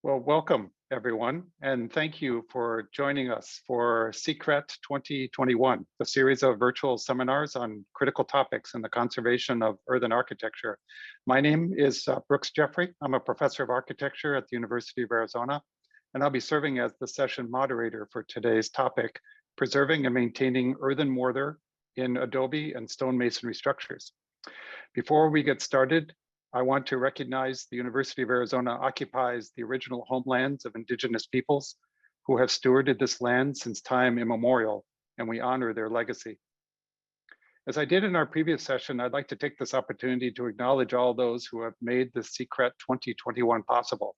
Well, welcome everyone, and thank you for joining us for SICRAT 2021, the series of virtual seminars on critical topics in the conservation of earthen architecture. My name is Brooks Jeffrey. I'm a professor of architecture at the University of Arizona, and I'll be serving as the session moderator for today's topic, preserving and maintaining earthen mortar in Adobe and stone masonry structures. Before we get started, I want to recognize the University of Arizona occupies the original homelands of indigenous peoples who have stewarded this land since time immemorial, and we honor their legacy. As I did in our previous session, I'd like to take this opportunity to acknowledge all those who have made the SICRAT 2021 possible.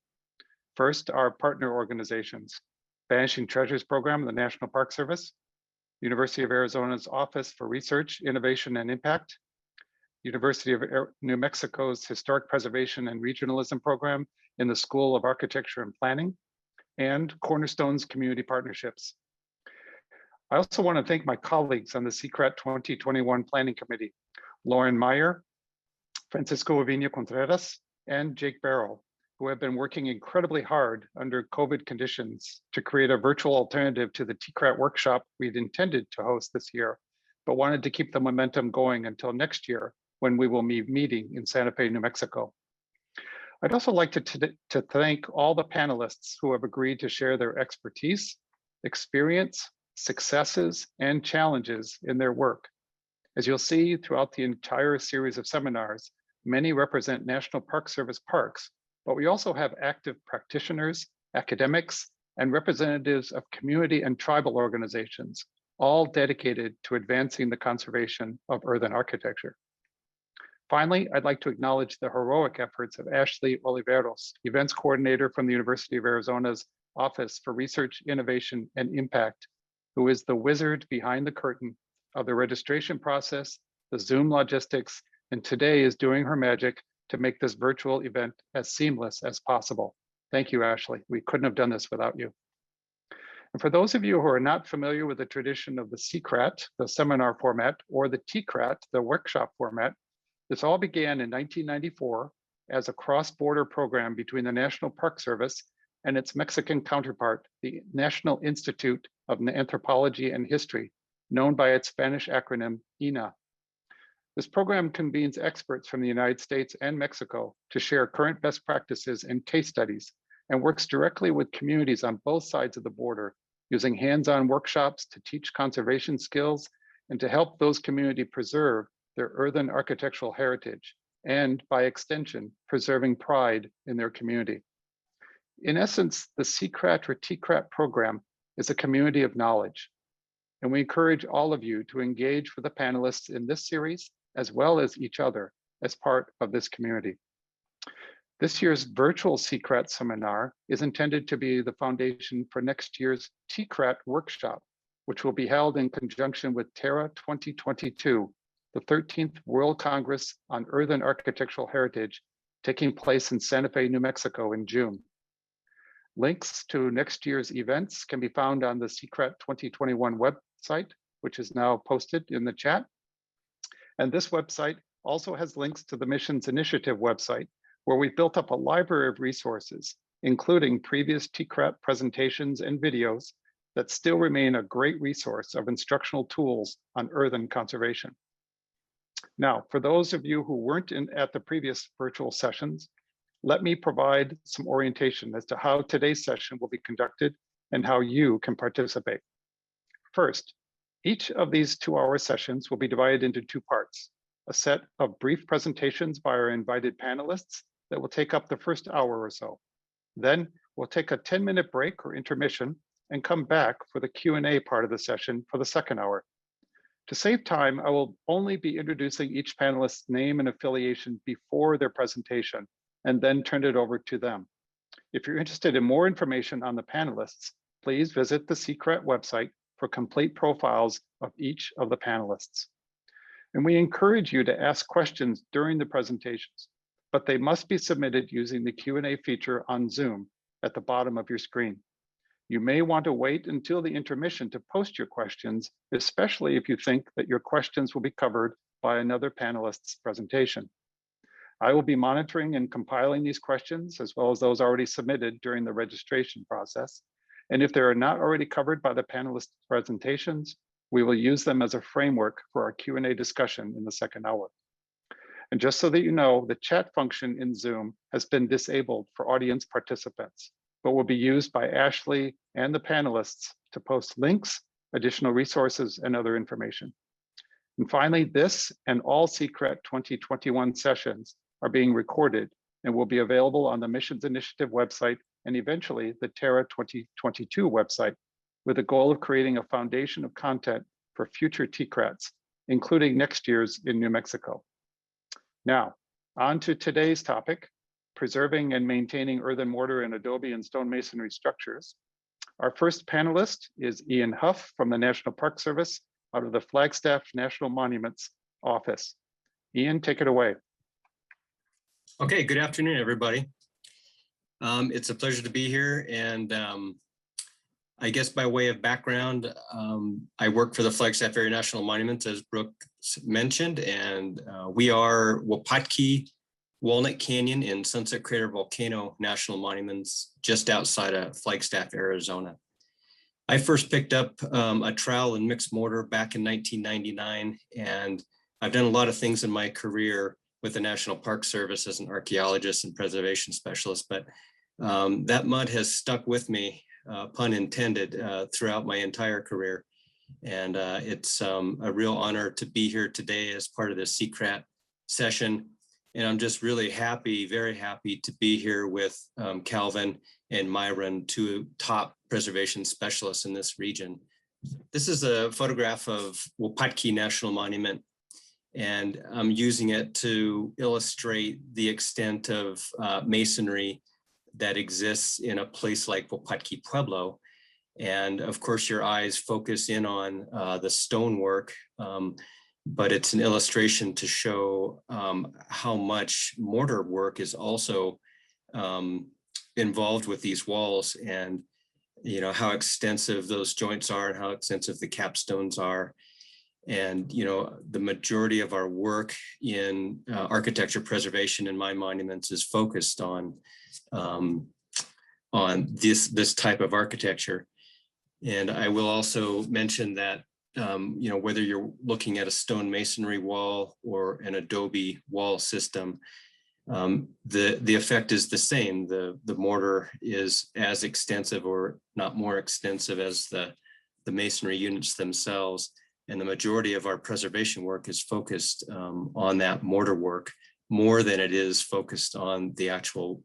First, our partner organizations, Vanishing Treasures Program, the National Park Service, University of Arizona's Office for Research, Innovation, and Impact, University of New Mexico's Historic Preservation and Regionalism Program in the School of Architecture and Planning, and Cornerstones Community Partnerships. I also want to thank my colleagues on the SICRAT 2021 Planning Committee, Lauren Meyer, Francisco Avina Contreras, and Jake Barrow, who have been working incredibly hard under COVID conditions to create a virtual alternative to the TCRAT workshop we'd intended to host this year, but wanted to keep the momentum going until next year, when we will be meeting in Santa Fe, New Mexico. I'd also like to thank all the panelists who have agreed to share their expertise, experience, successes, and challenges in their work. As you'll see throughout the entire series of seminars, many represent National Park Service parks, but we also have active practitioners, academics, and representatives of community and tribal organizations, all dedicated to advancing the conservation of earthen architecture. Finally, I'd like to acknowledge the heroic efforts of Ashley Oliveros, events coordinator from the University of Arizona's Office for Research, Innovation, and Impact, who is the wizard behind the curtain of the registration process, the Zoom logistics, and today is doing her magic to make this virtual event as seamless as possible. Thank you, Ashley. We couldn't have done this without you. And for those of you who are not familiar with the tradition of the SICRAT, the seminar format, or the TCRAT, the workshop format, this all began in 1994 as a cross-border program between the National Park Service and its Mexican counterpart, the National Institute of Anthropology and History, known by its Spanish acronym INAH. This program convenes experts from the United States and Mexico to share current best practices and case studies, and works directly with communities on both sides of the border, using hands-on workshops to teach conservation skills and to help those communities preserve their earthen architectural heritage, and by extension, preserving pride in their community. In essence, the SICRAT or TCRAT program is a community of knowledge, and we encourage all of you to engage with the panelists in this series, as well as each other as part of this community. This year's virtual SICRAT seminar is intended to be the foundation for next year's TCRAT workshop, which will be held in conjunction with Terra 2022, the 13th World Congress on Earthen Architectural Heritage, taking place in Santa Fe, New Mexico in June. Links to next year's events can be found on the SICRAT 2021 website, which is now posted in the chat. And this website also has links to the Missions Initiative website, where we've built up a library of resources, including previous TCRAT presentations and videos that still remain a great resource of instructional tools on earthen conservation. Now, for those of you who weren't at the previous virtual sessions, let me provide some orientation as to how today's session will be conducted and how you can participate. First, each of these 2-hour sessions will be divided into 2 parts, a set of brief presentations by our invited panelists that will take up the first hour or so. Then we'll take a 10-minute break or intermission and come back for the Q&A part of the session for the second hour. To save time, I will only be introducing each panelist's name and affiliation before their presentation, and then turn it over to them. If you're interested in more information on the panelists, please visit the SICRAT website for complete profiles of each of the panelists. And we encourage you to ask questions during the presentations, but they must be submitted using the Q&A feature on Zoom at the bottom of your screen. You may want to wait until the intermission to post your questions, especially if you think that your questions will be covered by another panelist's presentation. I will be monitoring and compiling these questions as well as those already submitted during the registration process. And if they are not already covered by the panelists' presentations, we will use them as a framework for our Q&A discussion in the second hour. And just so that you know, the chat function in Zoom has been disabled for audience participants, but will be used by Ashley and the panelists to post links, additional resources, and other information. And finally, this and all SICRAT 2021 sessions are being recorded and will be available on the Missions Initiative website and eventually the Terra 2022 website, with the goal of creating a foundation of content for future TCRATs, including next year's in New Mexico. Now, on to today's topic, preserving and maintaining earthen mortar and Adobe and stone masonry structures. Our first panelist is Ian Hough from the National Park Service out of the Flagstaff National Monuments Office. Ian, take it away. Okay, good afternoon, everybody. It's a pleasure to be here, and I guess by way of background, I work for the Flagstaff Area National Monuments, as Brooke mentioned, and we are Wapatki, Walnut Canyon, and Sunset Crater Volcano National Monuments just outside of Flagstaff, Arizona. I first picked up a trowel and mixed mortar back in 1999, and I've done a lot of things in my career with the National Park Service as an archaeologist and preservation specialist, but that mud has stuck with me, pun intended, throughout my entire career. And it's a real honor to be here today as part of the SICRAT session. And I'm just really happy, very happy to be here with Calvin and Myron, two top preservation specialists in this region. This is a photograph of Wapatki National Monument, and I'm using it to illustrate the extent of masonry that exists in a place like Wapatki Pueblo. And of course, your eyes focus in on the stonework, but it's an illustration to show how much mortar work is also involved with these walls, and how extensive those joints are and how extensive the capstones are. And the majority of our work in architecture preservation in my monuments is focused on this type of architecture. And I will also mention that whether you're looking at a stone masonry wall or an Adobe wall system, the effect is the same. The mortar is as extensive, or not more extensive, as the masonry units themselves. And the majority of our preservation work is focused on that mortar work more than it is focused on the actual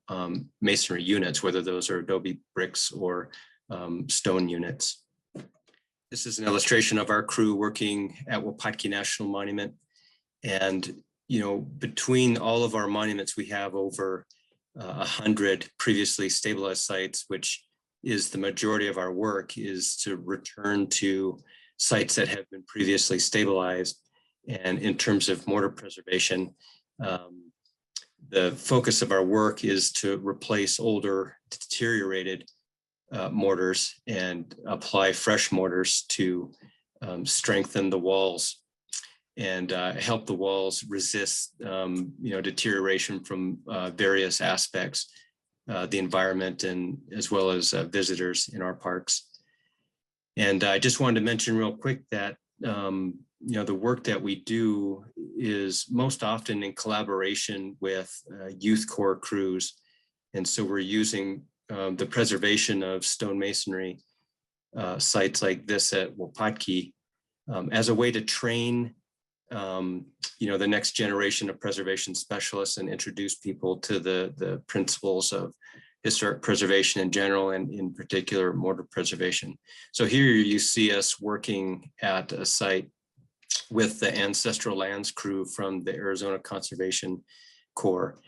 masonry units, whether those are Adobe bricks or stone units. This is an illustration of our crew working at Wapatki National Monument. And between all of our monuments, we have over 100 previously stabilized sites, which is the majority of our work, is to return to sites that have been previously stabilized. And in terms of mortar preservation, the focus of our work is to replace older, deteriorated mortars and apply fresh mortars to strengthen the walls and help the walls resist deterioration from various aspects, the environment, and as well as visitors in our parks. And I just wanted to mention real quick that the work that we do is most often in collaboration with youth corps crews. And so we're using the preservation of stone masonry sites like this at Wapatki as a way to train the next generation of preservation specialists and introduce people to the principles of historic preservation in general, and in particular mortar preservation. So here you see us working at a site with the Ancestral Lands crew from the Arizona Conservation Corps.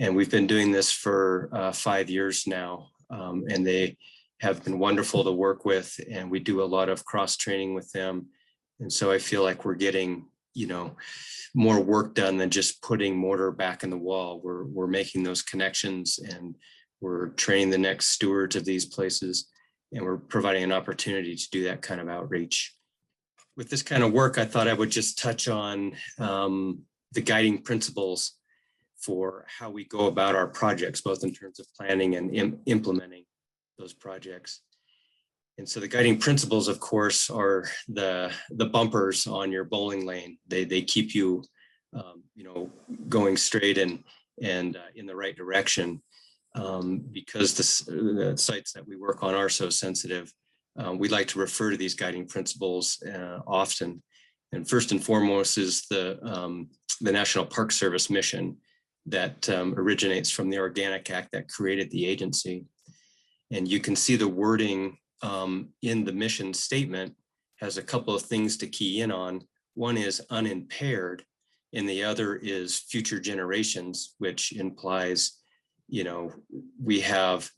And we've been doing this for 5 years now, and they have been wonderful to work with, and we do a lot of cross-training with them. And so I feel like we're getting more work done than just putting mortar back in the wall. We're making those connections, and we're training the next stewards of these places, and we're providing an opportunity to do that kind of outreach. With this kind of work, I thought I would just touch on the guiding principles for how we go about our projects, both in terms of planning and implementing those projects. And so the guiding principles, of course, are the bumpers on your bowling lane. They keep you, going straight and in the right direction, because the sites that we work on are so sensitive. We like to refer to these guiding principles often. And first and foremost is the National Park Service mission that originates from the Organic Act that created the agency. And you can see the wording in the mission statement has a couple of things to key in on. One is unimpaired, and the other is future generations, which implies, we have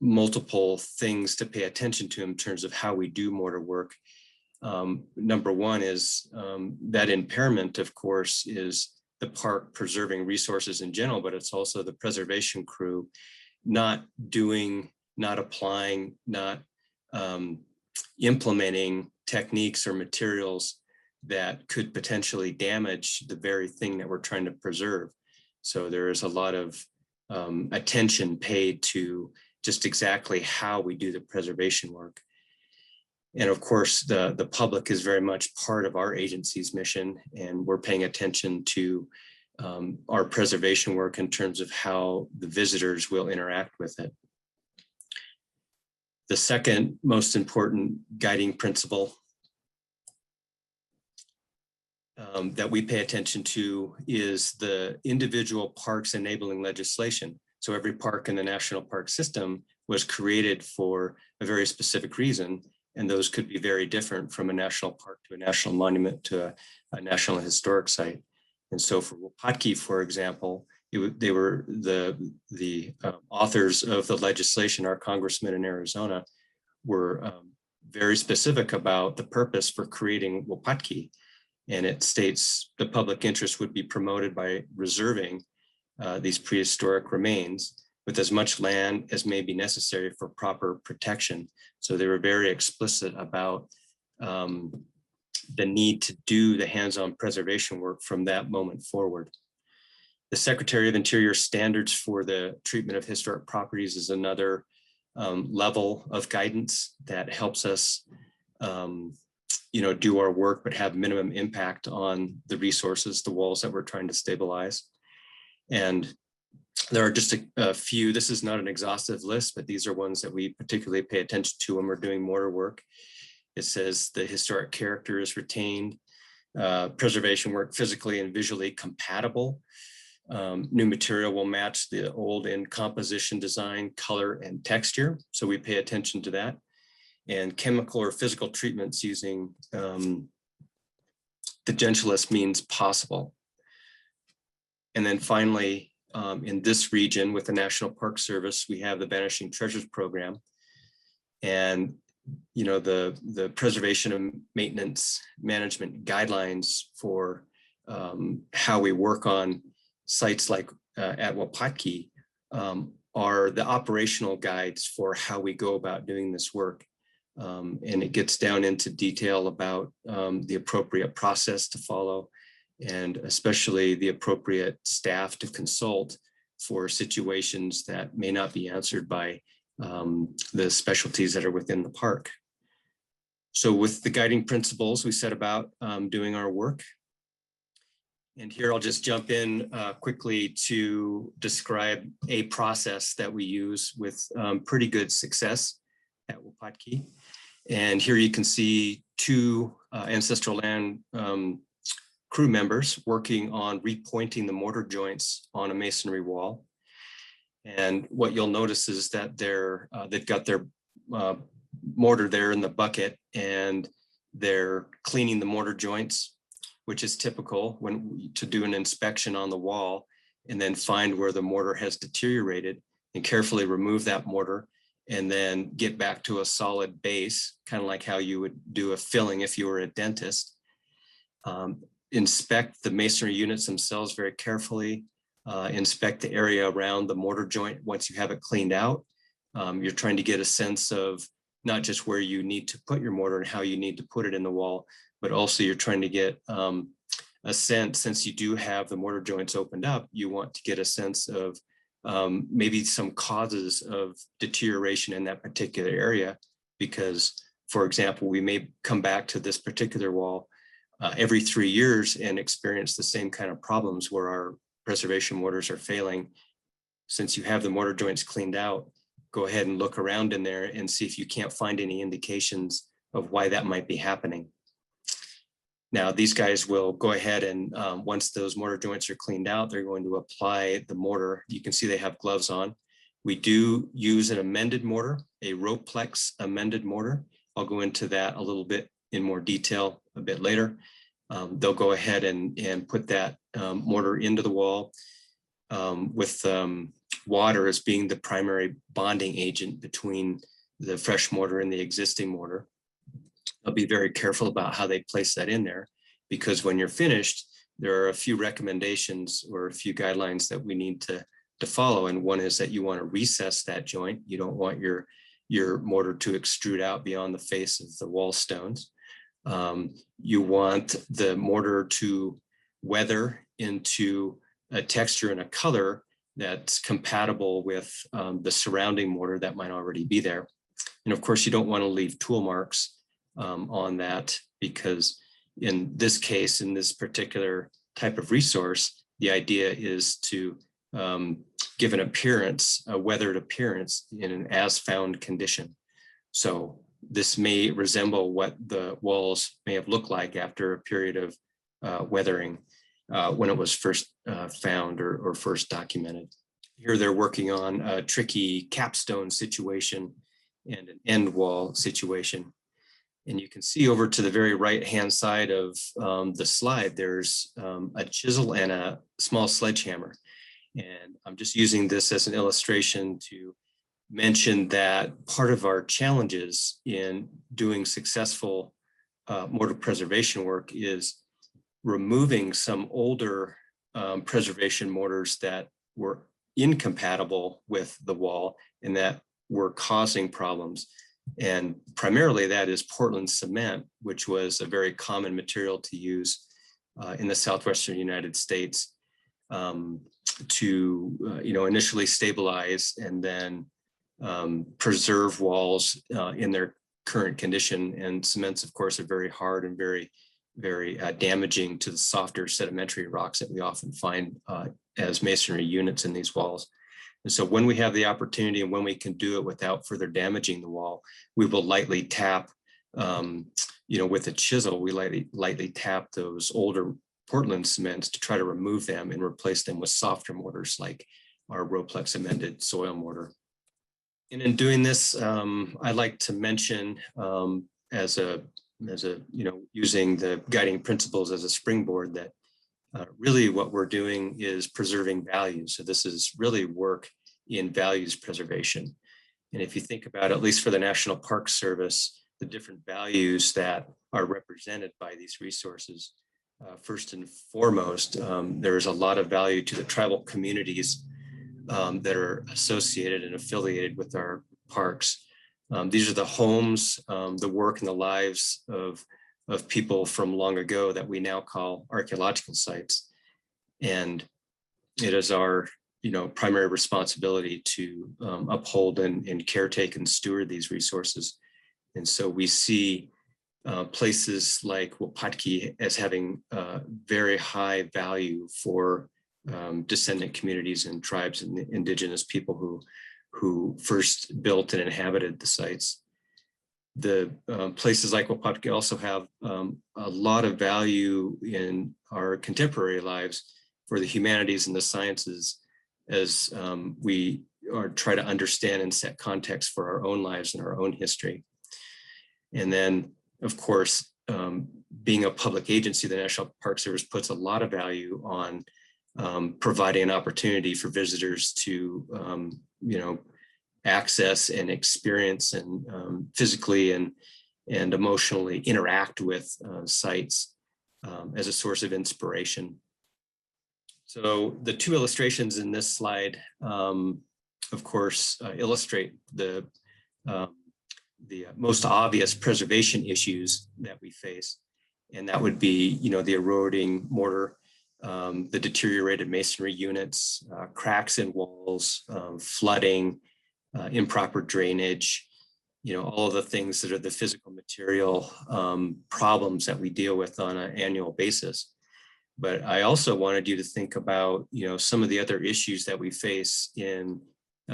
multiple things to pay attention to in terms of how we do mortar work. Number one is that impairment, of course, is the park preserving resources in general, but it's also the preservation crew not doing, not applying, not implementing techniques or materials that could potentially damage the very thing that we're trying to preserve. So there is a lot of attention paid to just exactly how we do the preservation work. And of course, the public is very much part of our agency's mission, and we're paying attention to our preservation work in terms of how the visitors will interact with it. The second most important guiding principle that we pay attention to is the individual parks enabling legislation. So every park in the national park system was created for a very specific reason, and those could be very different from a national park to a national monument to a national historic site. And so for Wapatki, for example, they were the authors of the legislation. Our congressman in Arizona were very specific about the purpose for creating Wapatki. And it states the public interest would be promoted by reserving these prehistoric remains with as much land as may be necessary for proper protection. So they were very explicit about the need to do the hands-on preservation work from that moment forward. The Secretary of Interior standards for the treatment of historic properties is another level of guidance that helps us do our work, but have minimum impact on the resources, the walls that we're trying to stabilize. And there are just a few, this is not an exhaustive list, but these are ones that we particularly pay attention to when we're doing mortar work. It says the historic character is retained, preservation work physically and visually compatible. New material will match the old in composition, design, color, and texture. So we pay attention to that. And chemical or physical treatments using the gentlest means possible. And then finally, in this region with the National Park Service, we have the Vanishing Treasures Program. And the preservation and maintenance management guidelines for how we work on sites like at Wapatki are the operational guides for how we go about doing this work. And it gets down into detail about the appropriate process to follow, and especially the appropriate staff to consult for situations that may not be answered by the specialties that are within the park. So with the guiding principles, we set about doing our work. And here I'll just jump in quickly to describe a process that we use with pretty good success at Wapatki. And here you can see two ancestral land crew members working on repointing the mortar joints on a masonry wall. And what you'll notice is that they've got their mortar there in the bucket, and they're cleaning the mortar joints, which is typical to do an inspection on the wall and then find where the mortar has deteriorated and carefully remove that mortar and then get back to a solid base, kind of like how you would do a filling if you were a dentist. Inspect the masonry units themselves very carefully, inspect the area around the mortar joint once you have it cleaned out. You're trying to get a sense of not just where you need to put your mortar and how you need to put it in the wall, but also you're trying to get a a sense, since you do have the mortar joints opened up, you want to get a sense of maybe some causes of deterioration in that particular area, because, for example, we may come back to this particular wall every 3 years and experience the same kind of problems where our preservation mortars are failing. Since you have the mortar joints cleaned out, go ahead and look around in there and see if you can't find any indications of why that might be happening. Now, these guys will go ahead and once those mortar joints are cleaned out, they're going to apply the mortar. You can see they have gloves on. We do use an amended mortar, a Roplex amended mortar. I'll go into that a little bit in more detail a bit later. They'll go ahead and put that mortar into the wall with water as being the primary bonding agent between the fresh mortar and the existing mortar. I'll be very careful about how they place that in there, because when you're finished, there are a few recommendations or a few guidelines that we need to follow. And one is that you want to recess that joint. You don't want your mortar to extrude out beyond the face of the wall stones. You want the mortar to weather into a texture and a color that's compatible with the surrounding mortar that might already be there. And of course, you don't want to leave tool marks on that, because in this case, in this particular type of resource, the idea is to give an appearance, a weathered appearance in an as found condition. So this may resemble what the walls may have looked like after a period of weathering when it was first found or first documented. Here they're working on a tricky capstone situation and an end wall situation. And you can see over to the very right-hand side of the slide, there's a chisel and a small sledgehammer. And I'm just using this as an illustration to mention that part of our challenges in doing successful mortar preservation work is removing some older preservation mortars that were incompatible with the wall and that were causing problems. And primarily that is Portland cement, which was a very common material to use in the southwestern United States to initially stabilize and then preserve walls in their current condition. And cements, of course, are very hard and very damaging to the softer sedimentary rocks that we often find as masonry units in these walls. And so when we have the opportunity and when we can do it without further damaging the wall, we will lightly tap, with a chisel, we lightly tap those older Portland cements to try to remove them and replace them with softer mortars like our Roplex amended soil mortar. And in doing this, I'd like to mention using the guiding principles as a springboard that really what we're doing is preserving values. So this is really work in values preservation. And if you think about, at least for the National Park Service, the different values that are represented by these resources, first and foremost, there is a lot of value to the tribal communities that are associated and affiliated with our parks. These are the homes, the work and the lives of people from long ago that we now call archaeological sites. And it is our primary responsibility to uphold and caretake and steward these resources. And so we see places like Wapatki as having very high value for descendant communities and tribes and indigenous people who first built and inhabited the sites. The places like Wapatki also have a lot of value in our contemporary lives for the humanities and the sciences as we try to understand and set context for our own lives and our own history. And then, of course, being a public agency, the National Park Service puts a lot of value on providing an opportunity for visitors to, access and experience and physically and emotionally interact with sites as a source of inspiration. So the two illustrations in this slide, of course, illustrate the most obvious preservation issues that we face. And that would be, the eroding mortar, the deteriorated masonry units, cracks in walls, flooding, improper drainage, all of the things that are the physical material problems that we deal with on an annual basis. But I also wanted you to think about, some of the other issues that we face in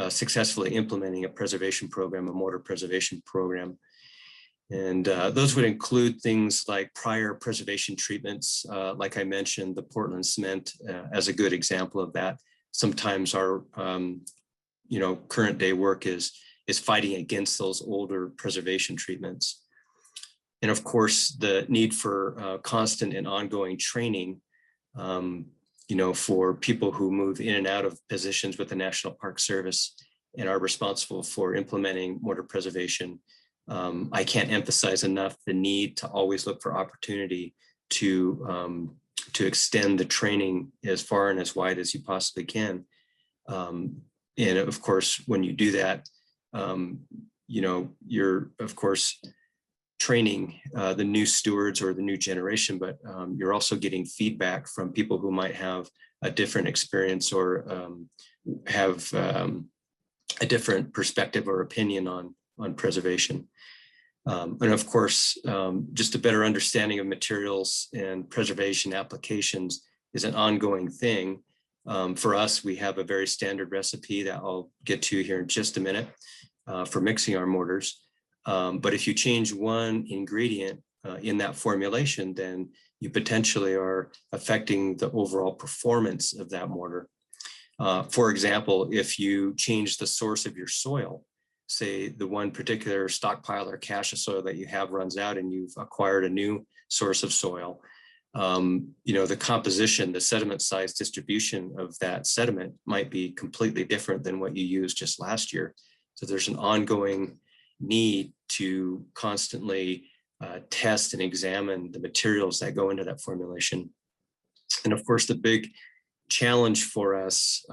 successfully implementing a preservation program, a mortar preservation program. And those would include things like prior preservation treatments. Like I mentioned, the Portland cement as a good example of that. Sometimes our, current day work is fighting against those older preservation treatments. And of course, the need for constant and ongoing training, for people who move in and out of positions with the National Park Service and are responsible for implementing mortar preservation. I can't emphasize enough the need to always look for opportunity to extend the training as far and as wide as you possibly can. And of course, when you do that, you're of course training the new stewards or the new generation, but you're also getting feedback from people who might have a different experience or have a different perspective or opinion on preservation. And of course, just a better understanding of materials and preservation applications is an ongoing thing. For us, we have a very standard recipe that I'll get to here in just a minute for mixing our mortars. But if you change one ingredient in that formulation, then you potentially are affecting the overall performance of that mortar. For example, if you change the source of your soil, say the one particular stockpile or cache of soil that you have runs out and you've acquired a new source of soil, the composition, the sediment size distribution of that sediment might be completely different than what you used just last year. So there's an ongoing need to constantly test and examine the materials that go into that formulation. And of course, the big challenge for us,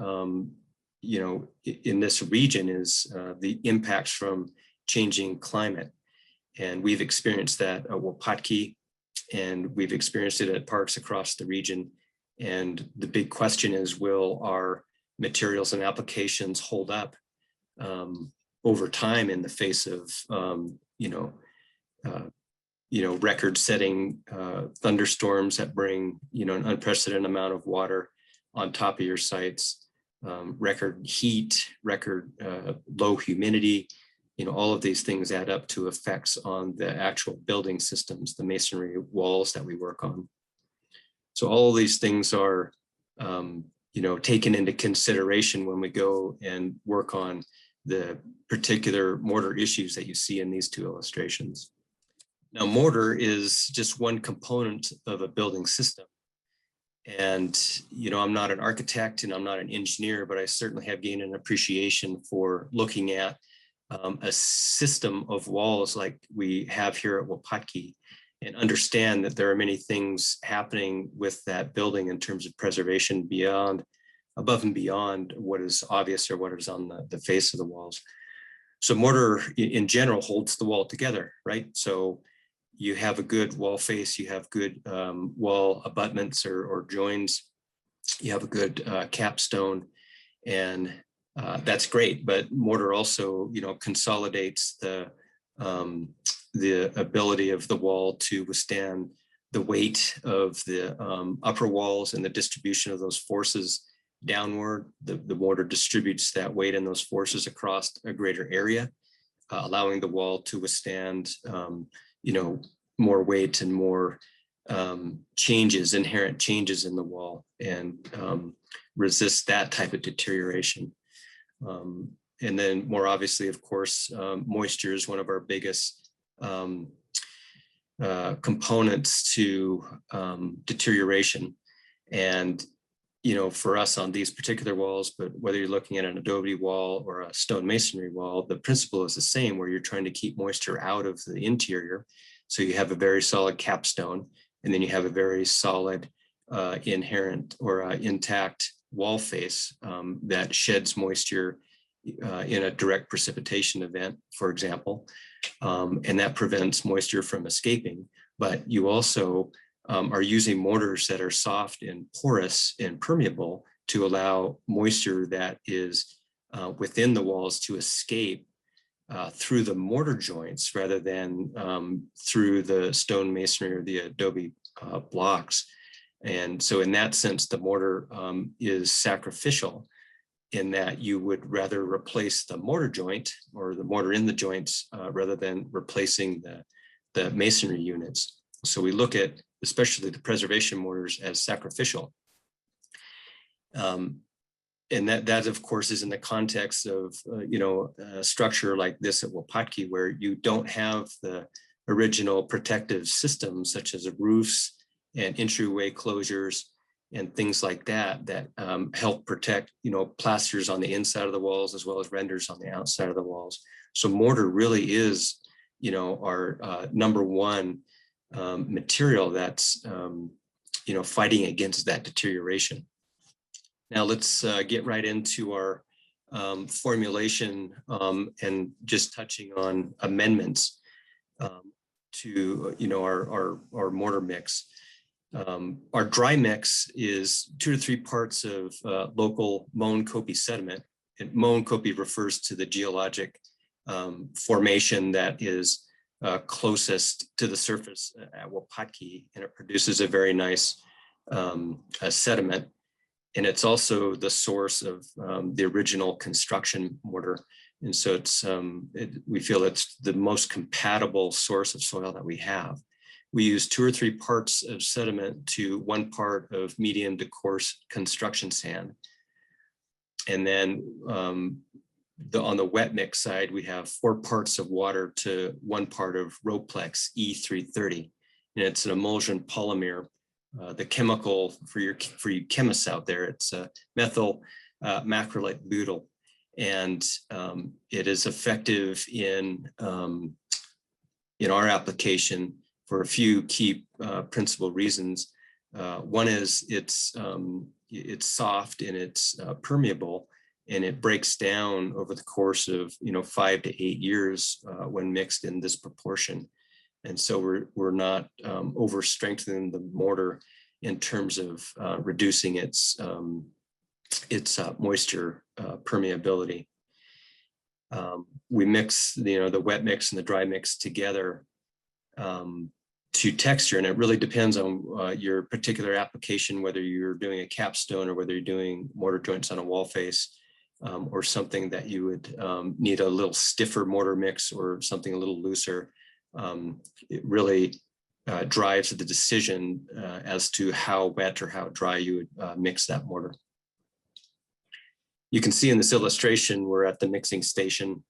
in this region is the impacts from changing climate. And we've experienced that at Wapatki, and we've experienced it at parks across the region. And the big question is, will our materials and applications hold up over time in the face of, record-setting thunderstorms that bring, an unprecedented amount of water on top of your sites, record heat, record low humidity, all of these things add up to effects on the actual building systems, the masonry walls that we work on. So all of these things are, taken into consideration when we go and work on the particular mortar issues that you see in these two illustrations. Now, mortar is just one component of a building system. And, I'm not an architect and I'm not an engineer, but I certainly have gained an appreciation for looking at a system of walls like we have here at Wapatki and understand that there are many things happening with that building in terms of preservation above and beyond what is obvious or what is on the face of the walls. So mortar in general holds the wall together, right? So you have a good wall face, you have good wall abutments or joins, you have a good capstone, and that's great. But mortar also, consolidates the ability of the wall to withstand the weight of the upper walls and the distribution of those forces downward. The mortar distributes that weight and those forces across a greater area, allowing the wall to withstand, more weight and more inherent changes in the wall, and resist that type of deterioration. And then more obviously, of course, moisture is one of our biggest components to deterioration. And for us on these particular walls, but whether you're looking at an Adobe wall or a stone masonry wall, the principle is the same, where you're trying to keep moisture out of the interior. So you have a very solid capstone, and then you have a very solid inherent or intact wall face that sheds moisture in a direct precipitation event, for example, and that prevents moisture from escaping. but you also are using mortars that are soft and porous and permeable to allow moisture that is within the walls to escape through the mortar joints rather than through the stone masonry or the Adobe blocks. And so in that sense, the mortar is sacrificial in that you would rather replace the mortar joint or the mortar in the joints rather than replacing the masonry units. So we look at especially the preservation mortars as sacrificial. And that of course is in the context of a structure like this at Wapatki, where you don't have the original protective systems such as roofs and entryway closures and things like that help protect plasters on the inside of the walls as well as renders on the outside of the walls. So mortar really is our number one material that's fighting against that deterioration. Now let's get right into our formulation and just touching on amendments to our mortar mix. Our dry mix is 2 to 3 parts of local Moan Kopi sediment. And Moan Kopi refers to the geologic formation that is closest to the surface at Wapatki, and it produces a very nice sediment. And it's also the source of the original construction mortar. And so it's we feel it's the most compatible source of soil that we have. We use 2 or 3 parts of sediment to 1 part of medium to coarse construction sand. And then on the wet mix side, we have 4 parts of water to 1 part of Roplex E330. And it's an emulsion polymer. The chemical for you chemists out there, it's methyl macrolide butyl, and it is effective in our application for a few key principal reasons. One is it's soft and it's permeable, and it breaks down over the course of 5 to 8 years when mixed in this proportion. And so we're not over strengthening the mortar in terms of reducing its moisture permeability. We mix the wet mix and the dry mix together to texture, and it really depends on your particular application, whether you're doing a capstone or whether you're doing mortar joints on a wall face, or something that you would need a little stiffer mortar mix or something a little looser. It really drives the decision as to how wet or how dry you would mix that mortar. You can see in this illustration, we're at the mixing station,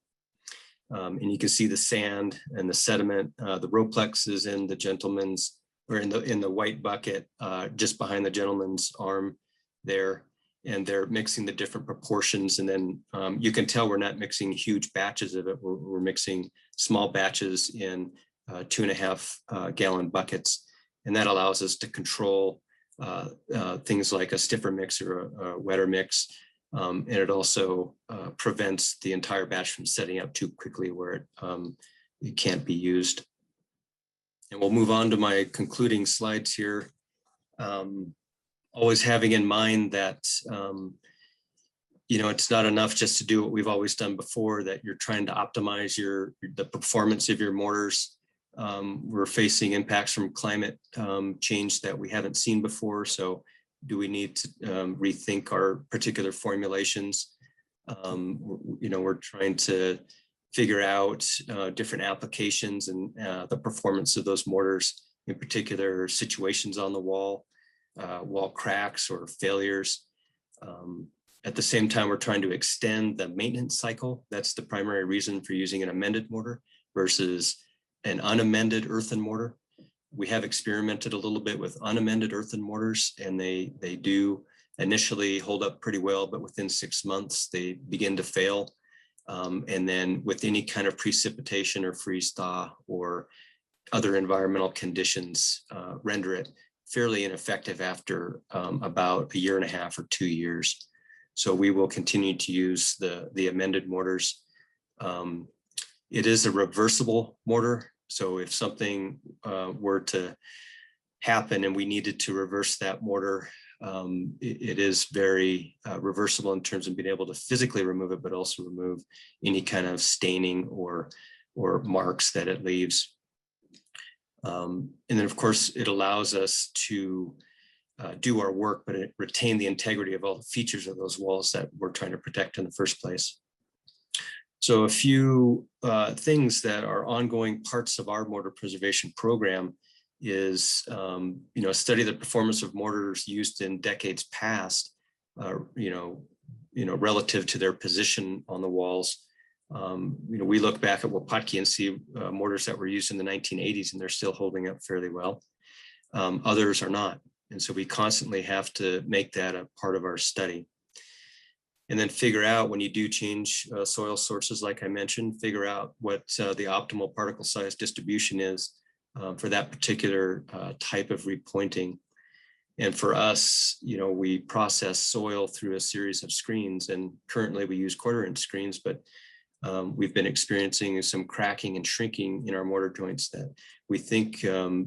and you can see the sand and the sediment. The Roplex is in the gentleman's, or in the white bucket just behind the gentleman's arm there, and they're mixing the different proportions. And then you can tell we're not mixing huge batches of it. We're mixing small batches in 2.5 gallon buckets. And that allows us to control things like a stiffer mix or a wetter mix. And it also prevents the entire batch from setting up too quickly where it can't be used. And we'll move on to my concluding slides here. Always having in mind that it's not enough just to do what we've always done before, that you're trying to optimize the performance of your mortars. We're facing impacts from climate change that we haven't seen before. So do we need to rethink our particular formulations? We're trying to figure out different applications and the performance of those mortars, in particular situations on the wall cracks or failures. At the same time, we're trying to extend the maintenance cycle. That's the primary reason for using an amended mortar versus an unamended earthen mortar. We have experimented a little bit with unamended earthen mortars, and they do initially hold up pretty well, but within 6 months, they begin to fail. And then with any kind of precipitation or freeze thaw or other environmental conditions, render it fairly ineffective after about 1.5 years or 2 years. So we will continue to use the amended mortars. It is a reversible mortar. So if something were to happen and we needed to reverse that mortar, it is very reversible in terms of being able to physically remove it, but also remove any kind of staining or marks that it leaves. And then of course, it allows us to do our work, but it retain the integrity of all the features of those walls that we're trying to protect in the first place. So a few things that are ongoing parts of our mortar preservation program is, study the performance of mortars used in decades past, relative to their position on the walls. We look back at Wapatki and see mortars that were used in the 1980s, and they're still holding up fairly well. Others are not. And so we constantly have to make that a part of our study. And then figure out, when you do change soil sources, like I mentioned, figure out what the optimal particle size distribution is for that particular type of repointing. And for us, we process soil through a series of screens, and currently we use 1/4-inch screens, but we've been experiencing some cracking and shrinking in our mortar joints that we think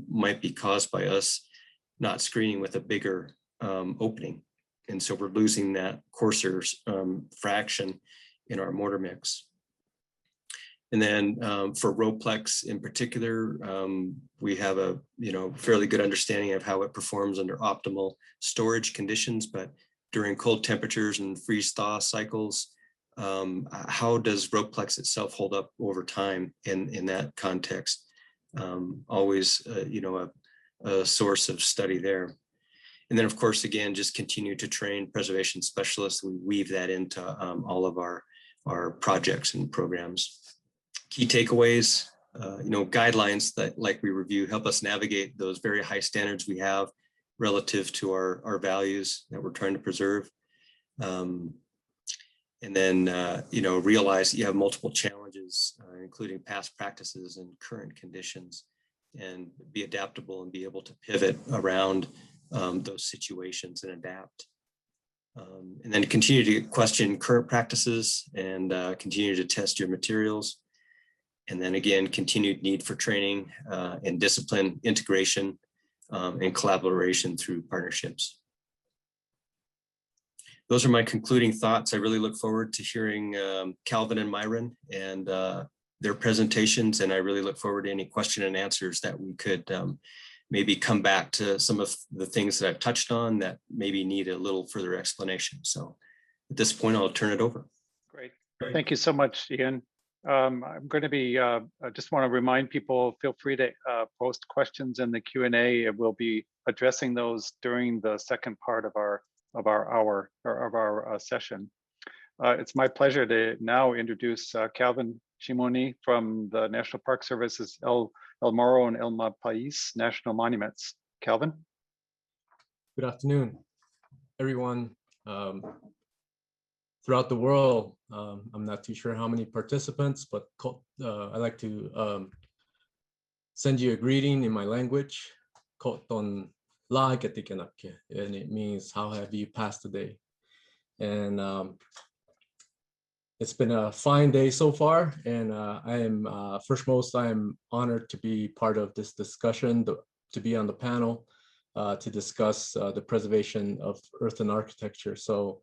might be caused by us not screening with a bigger opening. And so we're losing that coarser fraction in our mortar mix. And then for Roplex in particular, we have a fairly good understanding of how it performs under optimal storage conditions, but during cold temperatures and freeze-thaw cycles, how does Roplex itself hold up over time in that context? Always, a source of study there. And then, of course, again, just continue to train preservation specialists. We weave that into all of our projects and programs. Key takeaways, guidelines that, like we review, help us navigate those very high standards we have relative to our values that we're trying to preserve. And then, realize you have multiple challenges, including past practices and current conditions, and be adaptable and be able to pivot around those situations and adapt. And then continue to question current practices and continue to test your materials. And then again, continued need for training and discipline, integration, and collaboration through partnerships. Those are my concluding thoughts. I really look forward to hearing Calvin and Myron and their presentations, and I really look forward to any question and answers that we could maybe come back to some of the things that I've touched on that maybe need a little further explanation. So at this point, I'll turn it over. Great. Thank you so much, Ian. I'm going to be, I just want to remind people, feel free to post questions in the Q&A, and we'll be addressing those during the second part of our hour, or of our session. It's my pleasure to now introduce Calvin Chimoni from the National Park Service's El Morro and El Malpais National Monuments. Calvin? Good afternoon, everyone. Throughout the world, I'm not too sure how many participants, but I'd like to send you a greeting in my language, and it means how have you passed the day. And it's been a fine day so far, and I am honored to be part of this discussion, to be on the panel to discuss the preservation of earthen architecture. So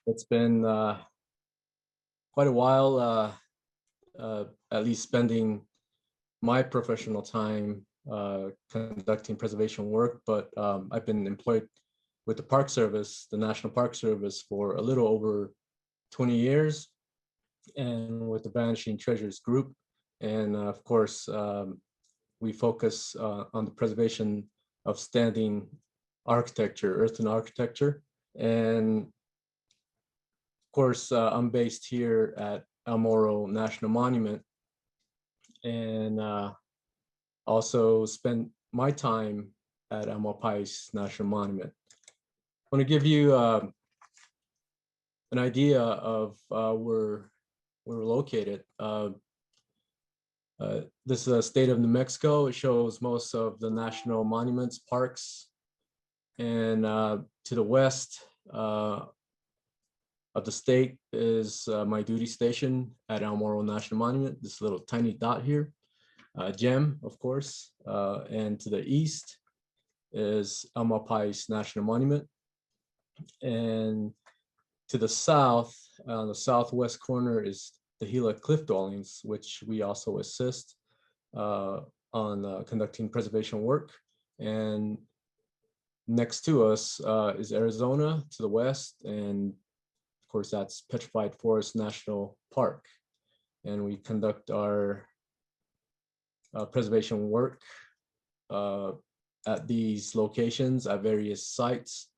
it's been quite a while, at least spending my professional time conducting preservation work, but I've been employed with the Park Service, the National Park Service, for a little over 20 years, and with the Vanishing Treasures group. And of course, we focus on the preservation of standing architecture, earthen architecture. And of course, I'm based here at El Morro National Monument, and also spend my time at Malpais National Monument. I want to give you an idea of where we're located. This is the state of New Mexico. It shows most of the national monuments, parks, and to the west of the state is my duty station at El Morro National Monument, this little tiny dot here. gem, of course. And to the east is Malpais National Monument. And to the south, on the southwest corner, is the Gila Cliff Dwellings, which we also assist on conducting preservation work. And next to us is Arizona to the west, and of course that's Petrified Forest National Park. And we conduct our preservation work at these locations at various sites,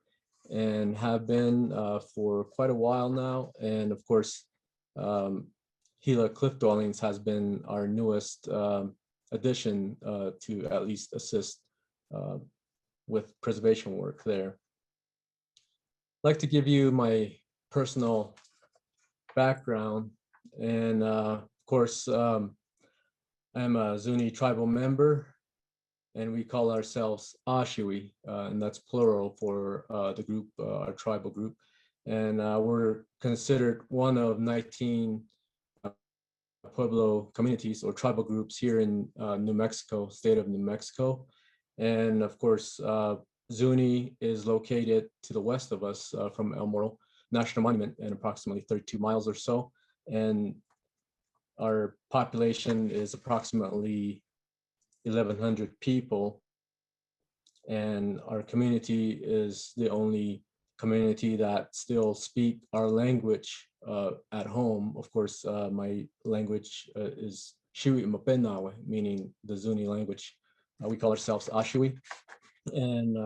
and have been for quite a while now. And of course, Gila Cliff Dwellings has been our newest addition to at least assist with preservation work there. I'd like to give you my personal background. And of course, I'm a Zuni tribal member, and we call ourselves Ashiwi, and that's plural for the group, our tribal group. And we're considered one of 19 Pueblo communities or tribal groups here in New Mexico, state of New Mexico. And of course, Zuni is located to the west of us from El Morro National Monument, and approximately 32 miles or so. And our population is approximately 1,100 people. And our community is the only community that still speak our language at home. Of course, my language is Shiwi Mapenawe, meaning the Zuni language. We call ourselves Ashiwi. And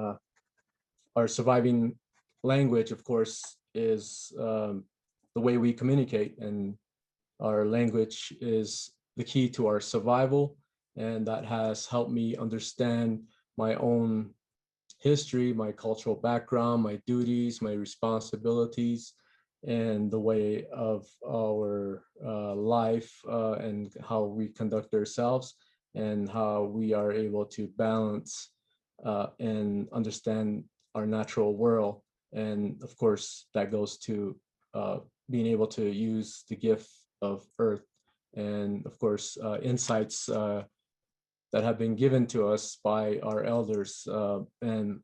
our surviving language, of course, is the way we communicate. And our language is the key to our survival. And that has helped me understand my own history, my cultural background, my duties, my responsibilities, and the way of our life and how we conduct ourselves, and how we are able to balance and understand our natural world. And of course, that goes to being able to use the gift of earth, and of course, insights that have been given to us by our elders, and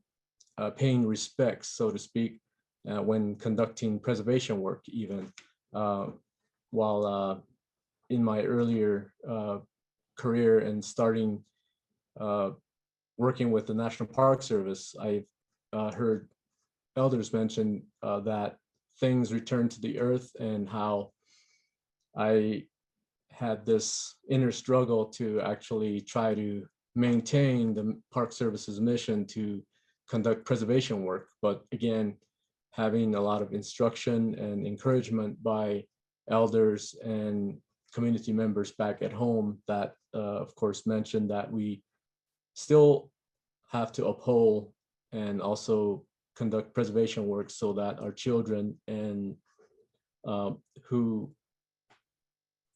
paying respects, so to speak, when conducting preservation work, even while in my earlier career and starting working with the National Park Service, I've heard elders mention that things return to the earth, and how I had this inner struggle to actually try to maintain the Park Service's mission to conduct preservation work. But again, having a lot of instruction and encouragement by elders and community members back at home that, of course, mentioned that we still have to uphold and also conduct preservation work so that our children and who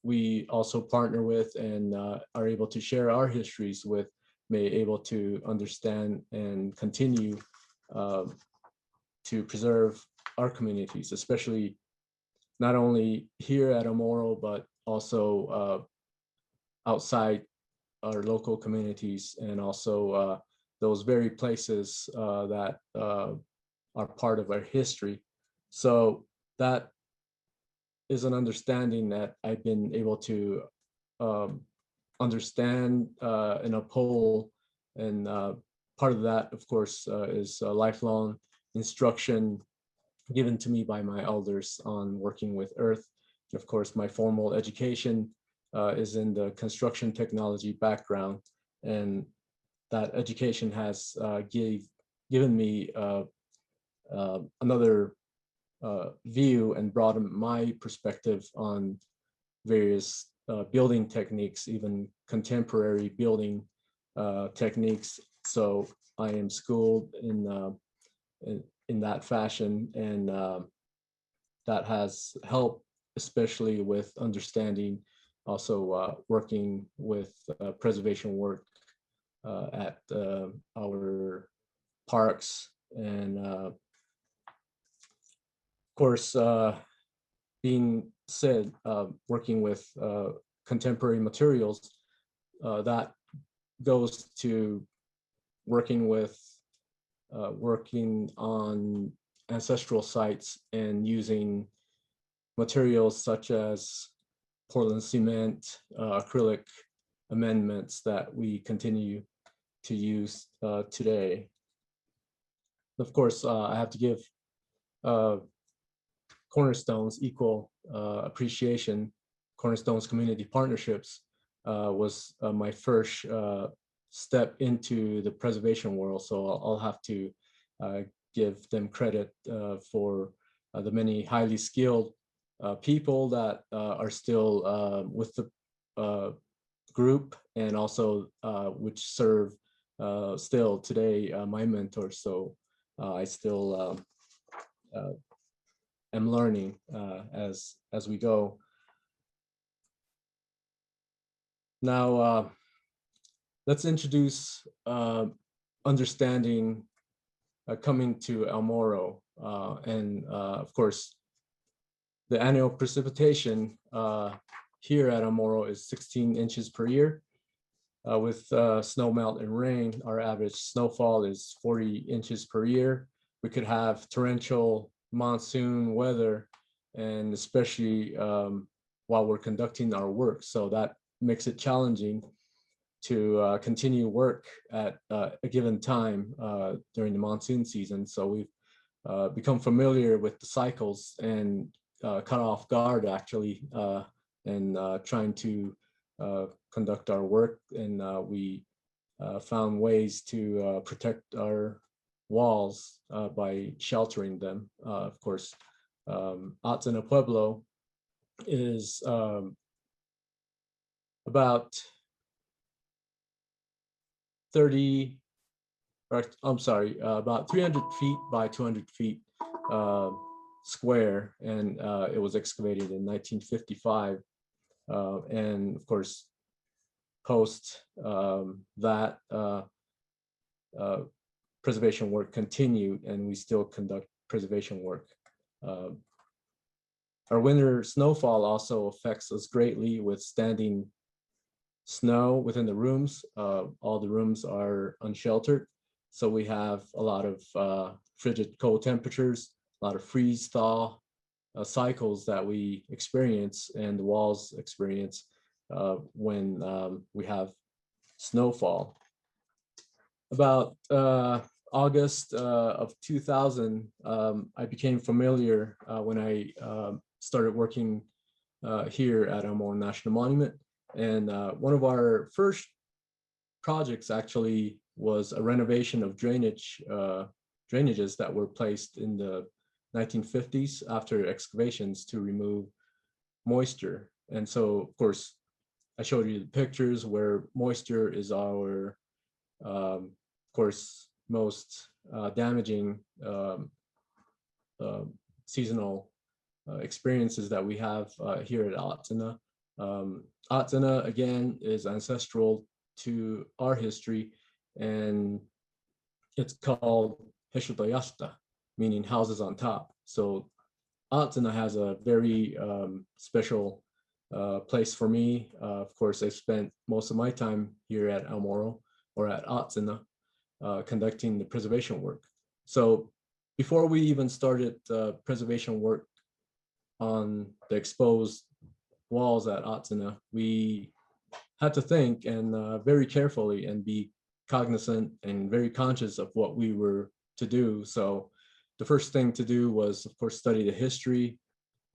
we also partner with and are able to share our histories with may able to understand and continue to preserve our communities, especially not only here at Morro, but also outside our local communities, and also those very places that are part of our history. So that is an understanding that I've been able to understand and uphold. And part of that, of course, is lifelong instruction given to me by my elders on working with earth. Of course, my formal education is in the construction technology background, and that education has given me another view and broaden my perspective on various building techniques, even contemporary building techniques. So I am schooled in that fashion, and that has helped, especially with understanding, also working with preservation work at our parks. And of course, being said, working with contemporary materials, that goes to working on ancestral sites and using materials such as Portland cement, acrylic amendments that we continue to use today. Of course, I have to give Cornerstones equal appreciation. Cornerstones Community Partnerships was my first step into the preservation world, so I'll have to give them credit for the many highly skilled people that are still with the group, and also which serve still today my mentors. So I still am learning as we go. Now let's introduce understanding coming to El Morro, and of course the annual precipitation here at El Morro is 16 inches per year. With snow melt and rain, our average snowfall is 40 inches per year. We could have torrential monsoon weather, and especially while we're conducting our work. So that makes it challenging to continue work at a given time during the monsoon season. So we've become familiar with the cycles and cut off guard actually, and trying to conduct our work. And we found ways to protect our walls by sheltering them. Of course, Atzana Pueblo is about 300 feet by 200 feet square, and it was excavated in 1955. And of course, post that, preservation work continued, and we still conduct preservation work. Our winter snowfall also affects us greatly with standing snow within the rooms. All the rooms are unsheltered, so we have a lot of frigid cold temperatures, a lot of freeze thaw cycles that we experience, and the walls experience when we have snowfall. About August of 2000, I became familiar when I started working here at El Morro National Monument. And one of our first projects actually was a renovation of drainages that were placed in the 1950s after excavations to remove moisture. And so, of course, I showed you the pictures where moisture is our, of course, most damaging seasonal experiences that we have here at Atzana. Atzana, again, is ancestral to our history, and it's called Heshutayashta, meaning houses on top. So Atzana has a very special place for me. Of course, I spent most of my time here at El Morro, or at Atzana, conducting the preservation work. So before we even started preservation work on the exposed walls at Atzana, we had to think and very carefully and be cognizant and very conscious of what we were to do. So the first thing to do was, of course, study the history,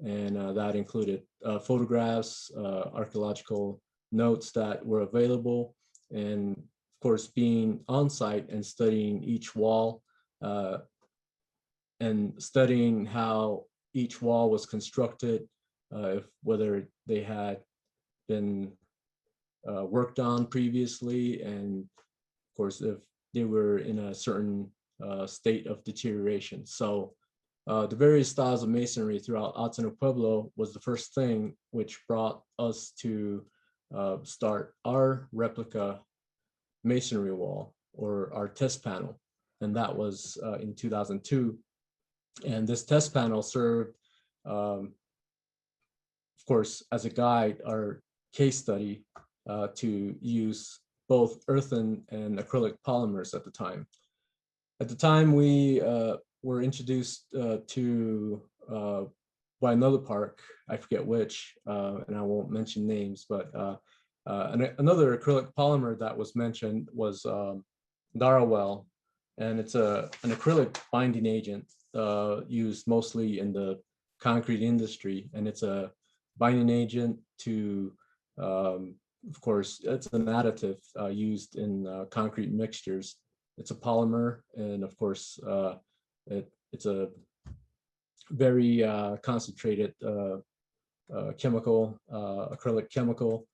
and that included photographs, archaeological notes that were available, and of course, being on site and studying each wall and studying how each wall was constructed, whether they had been worked on previously, and of course, if they were in a certain state of deterioration. So the various styles of masonry throughout Atzana Pueblo was the first thing which brought us to start our replica masonry wall, or our test panel, and that was in 2002. And this test panel served, of course, as a guide, our case study to use both earthen and acrylic polymers at the time. At the time, we were introduced to by another park, I forget which, and I won't mention names, but another acrylic polymer that was mentioned was Darwell, and it's an acrylic binding agent used mostly in the concrete industry, and it's a binding agent to, of course, it's an additive used in concrete mixtures. It's a polymer, and of course, it's a very concentrated chemical, acrylic chemical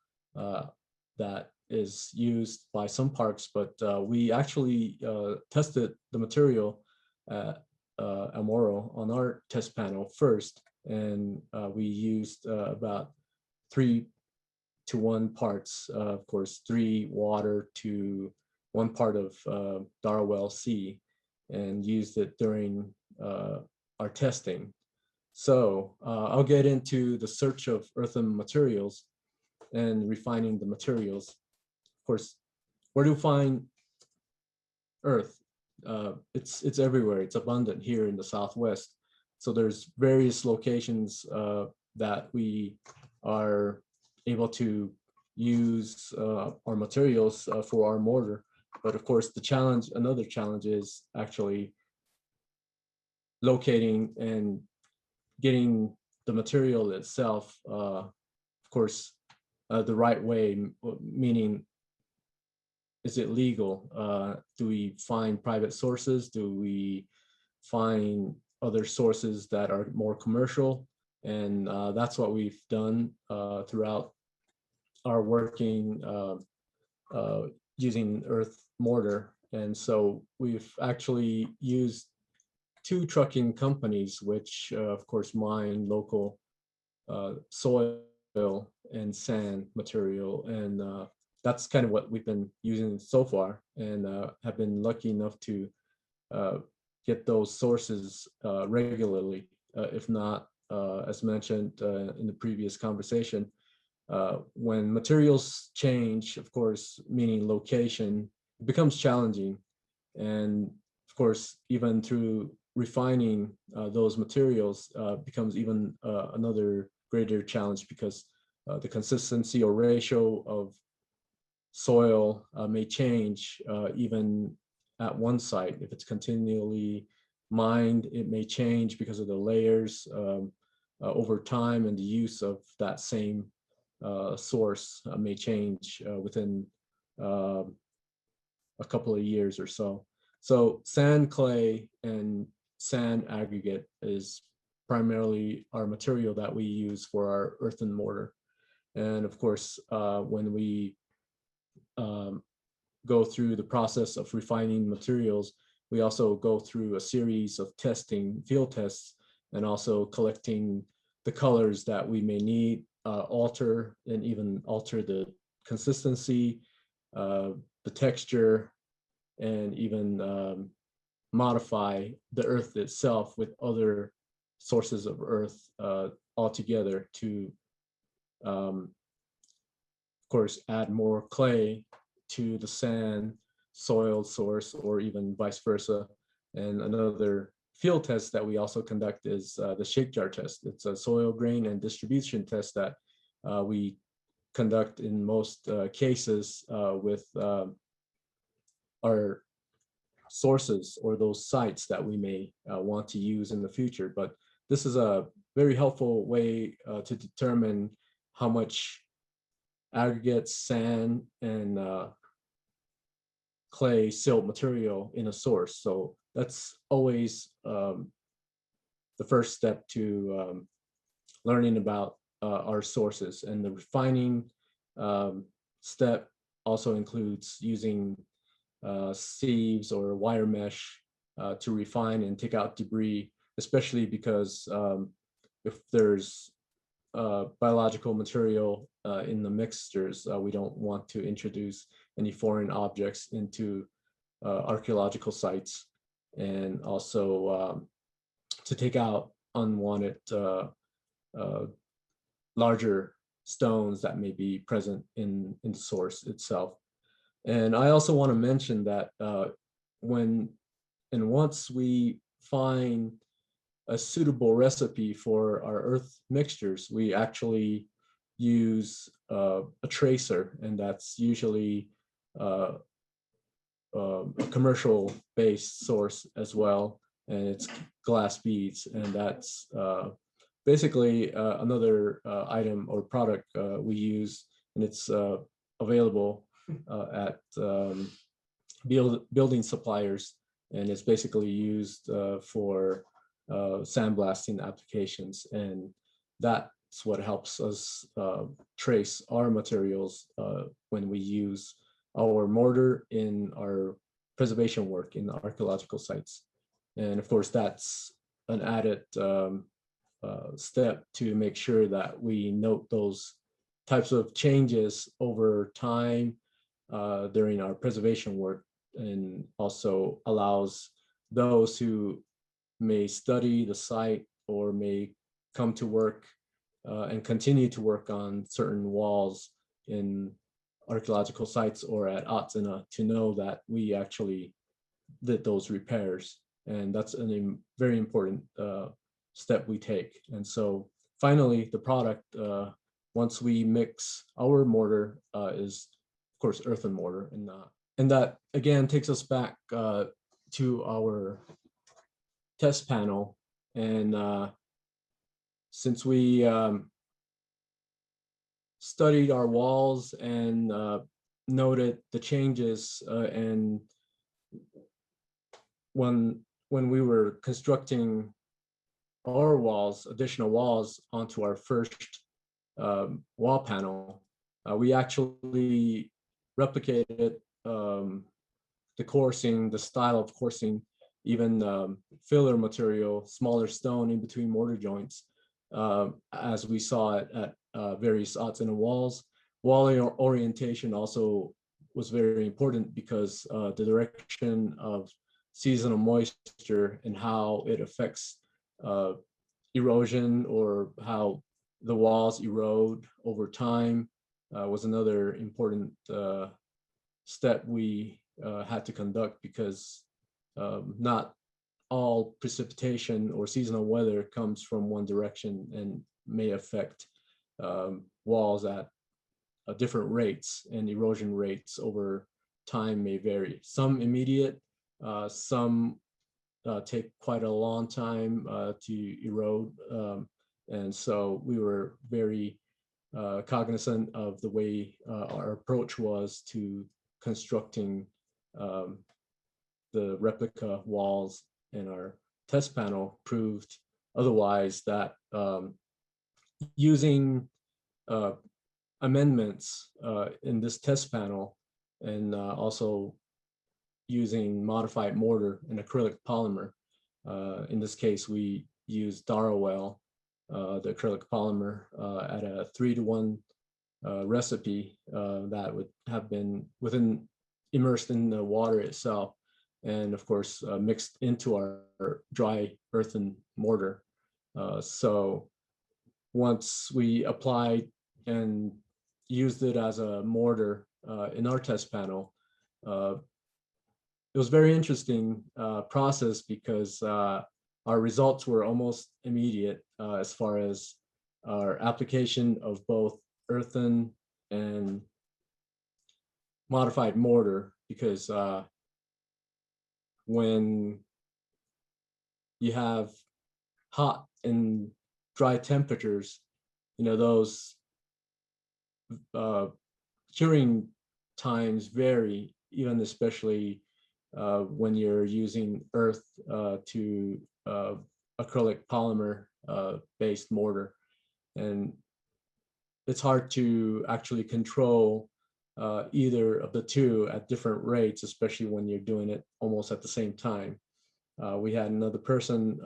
that is used by some parks, but we actually tested the material at Morro on our test panel first, and we used about 3:1 parts, of course, 3 water to 1 part of Darwell C, and used it during our testing. So I'll get into the search of earthen materials and refining the materials. Of course, where to find earth? It's everywhere. It's abundant here in the Southwest. So there's various locations that we are able to use our materials for our mortar. But of course, another challenge is actually locating and getting the material itself, of course, the right way, meaning, is it legal? Do we find private sources? Do we find other sources that are more commercial? And that's what we've done throughout our working using earth mortar. And so we've actually used 2 trucking companies, which of course mine local soil and sand material. And that's kind of what we've been using so far, and have been lucky enough to get those sources regularly. If not, as mentioned in the previous conversation, when materials change, of course, meaning location, it becomes challenging. And of course, even through refining those materials becomes even another greater challenge, because the consistency or ratio of soil may change even at one site. If it's continually mined, it may change because of the layers over time, and the use of that same source may change within a couple of years or so. So sand, clay, and sand aggregate is primarily our material that we use for our earthen mortar. And of course, when we go through the process of refining materials, we also go through a series of testing, field tests, and also collecting the colors that we may need, alter the consistency, the texture, and even modify the earth itself with other sources of earth altogether to, of course, add more clay to the sand soil source, or even vice versa. And another field test that we also conduct is the shake jar test. It's a soil grain and distribution test that we conduct in most cases with our sources or those sites that we may want to use in the future. But this is a very helpful way to determine how much aggregate, sand, and clay silt material in a source. So that's always the first step to learning about our sources. And the refining step also includes using sieves or wire mesh to refine and take out debris, especially because if there's biological material in the mixtures, we don't want to introduce any foreign objects into archaeological sites, and also to take out unwanted larger stones that may be present in the source itself. And I also want to mention that once we find a suitable recipe for our earth mixtures, we actually use a tracer, and that's usually a commercial-based source as well, and it's glass beads, and that's basically another item or product we use, and it's available at building suppliers, and it's basically used for sandblasting applications, and that's what helps us trace our materials when we use our mortar in our preservation work in archaeological sites. And of course, that's an added step to make sure that we note those types of changes over time during our preservation work, and also allows those who may study the site or may come to work and continue to work on certain walls in archaeological sites or at Atsina to know that we actually did those repairs. And that's a very important step we take. And so finally, the product, once we mix our mortar, is of course earthen mortar. And that again takes us back to our test panel. And since we studied our walls and noted the changes, and when we were constructing our walls, additional walls onto our first wall panel, we actually replicated the coursing, the style of coursing, even filler material, smaller stone in between mortar joints, as we saw it at various Atsina walls. Wall orientation also was very important because the direction of seasonal moisture and how it affects erosion, or how the walls erode over time, was another important step we had to conduct, because not all precipitation or seasonal weather comes from one direction and may affect walls at different rates, and erosion rates over time may vary. Some immediate, some take quite a long time to erode. And so we were very cognizant of the way our approach was to constructing the replica walls, and our test panel proved otherwise, that using amendments in this test panel, and also using modified mortar and acrylic polymer. In this case, we used Darrowell, the acrylic polymer, at a 3-to-1 recipe that would have been immersed in the water itself, and of course mixed into our dry earthen mortar. So once we applied and used it as a mortar in our test panel, it was very interesting process, because our results were almost immediate as far as our application of both earthen and modified mortar, because when you have hot and dry temperatures, those curing times vary, even especially when you're using earth to acrylic polymer based mortar. And it's hard to actually control either of the two at different rates, especially when you're doing it almost at the same time. We had another person,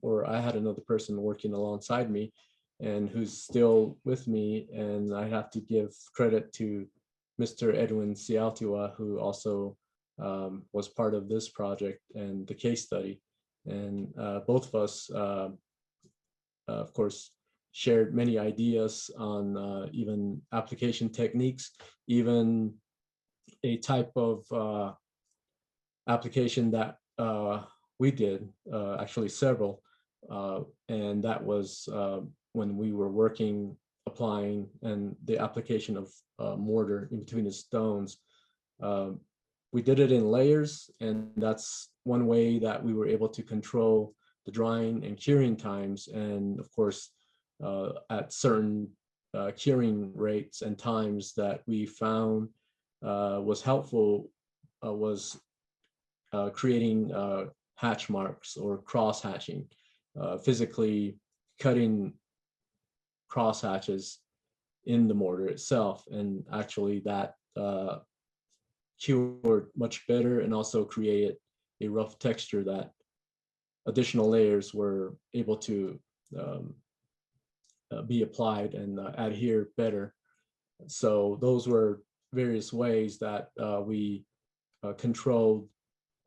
or I had another person working alongside me, and who's still with me, and I have to give credit to Mr. Edwin Cialtiwa, who also was part of this project and the case study. And both of us, of course, shared many ideas on even application techniques, even a type of application that we did, actually several, and that was when we were working, applying, and the application of mortar in between the stones. We did it in layers, and that's one way that we were able to control the drying and curing times. And of course, at certain curing rates and times that we found was helpful was creating hatch marks or cross hatching, physically cutting cross hatches in the mortar itself. And actually that cured much better and also created a rough texture that additional layers were able to be applied and adhere better. So those were various ways that we controlled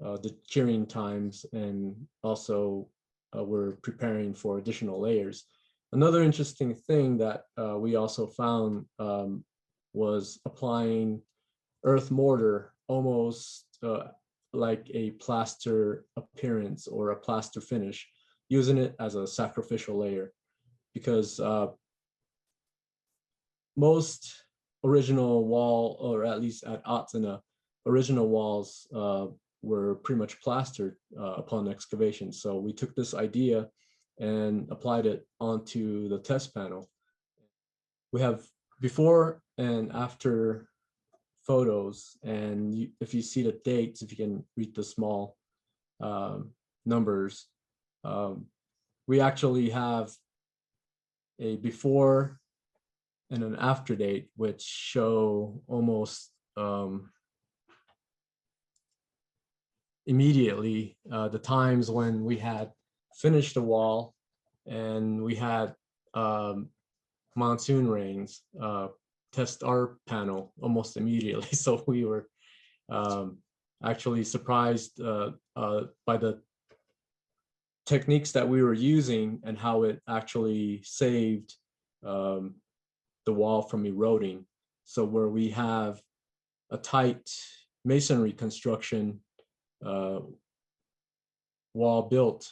the curing times, and also we're preparing for additional layers. Another interesting thing that we also found was applying earth mortar almost like a plaster appearance or a plaster finish, using it as a sacrificial layer, because most original wall, or at least at Atsina, original walls were pretty much plastered upon excavation. So we took this idea and applied it onto the test panel. We have before and after photos, and if you see the dates, if you can read the small numbers, we actually have a before and an after date, which show almost immediately the times when we had finished the wall and we had monsoon rains test our panel almost immediately. So we were actually surprised by the techniques that we were using and how it actually saved the wall from eroding. So where we have a tight masonry construction wall built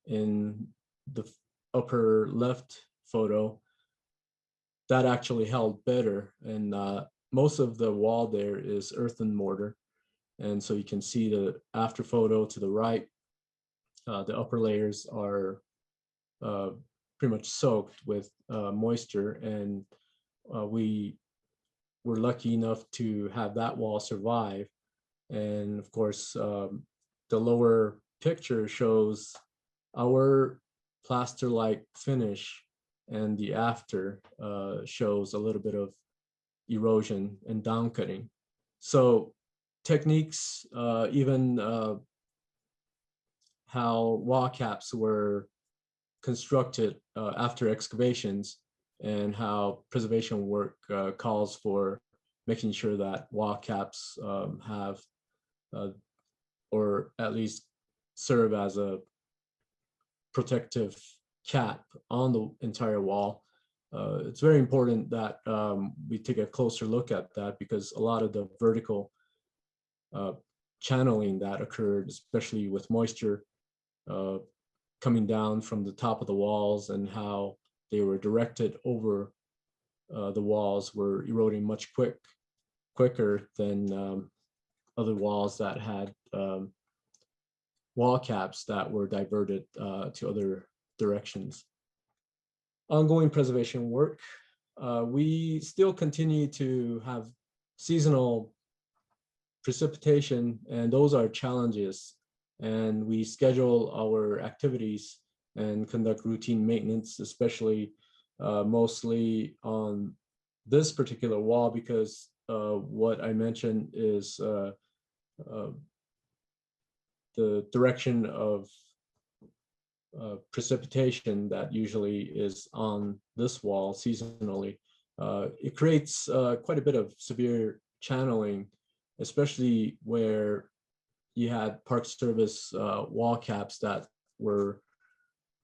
in the upper left photo, that actually held better. And most of the wall there is earthen mortar. And so you can see the after photo to the right, the upper layers are pretty much soaked with moisture. And we were lucky enough to have that wall survive. And of course, the lower picture shows our plaster-like finish, and the after shows a little bit of erosion and down cutting. So techniques, even how wall caps were constructed after excavations, and how preservation work calls for making sure that wall caps have or at least serve as a protective cap on the entire wall. It's very important that we take a closer look at that, because a lot of the vertical channeling that occurred, especially with moisture coming down from the top of the walls, and how they were directed over the walls, were eroding much quicker than other walls that had wall caps that were diverted to other directions. Ongoing preservation work. We still continue to have seasonal precipitation, and those are challenges. And we schedule our activities and conduct routine maintenance, especially mostly on this particular wall, because what I mentioned is the direction of precipitation that usually is on this wall seasonally. It creates quite a bit of severe channeling, especially where you had Park Service wall caps that were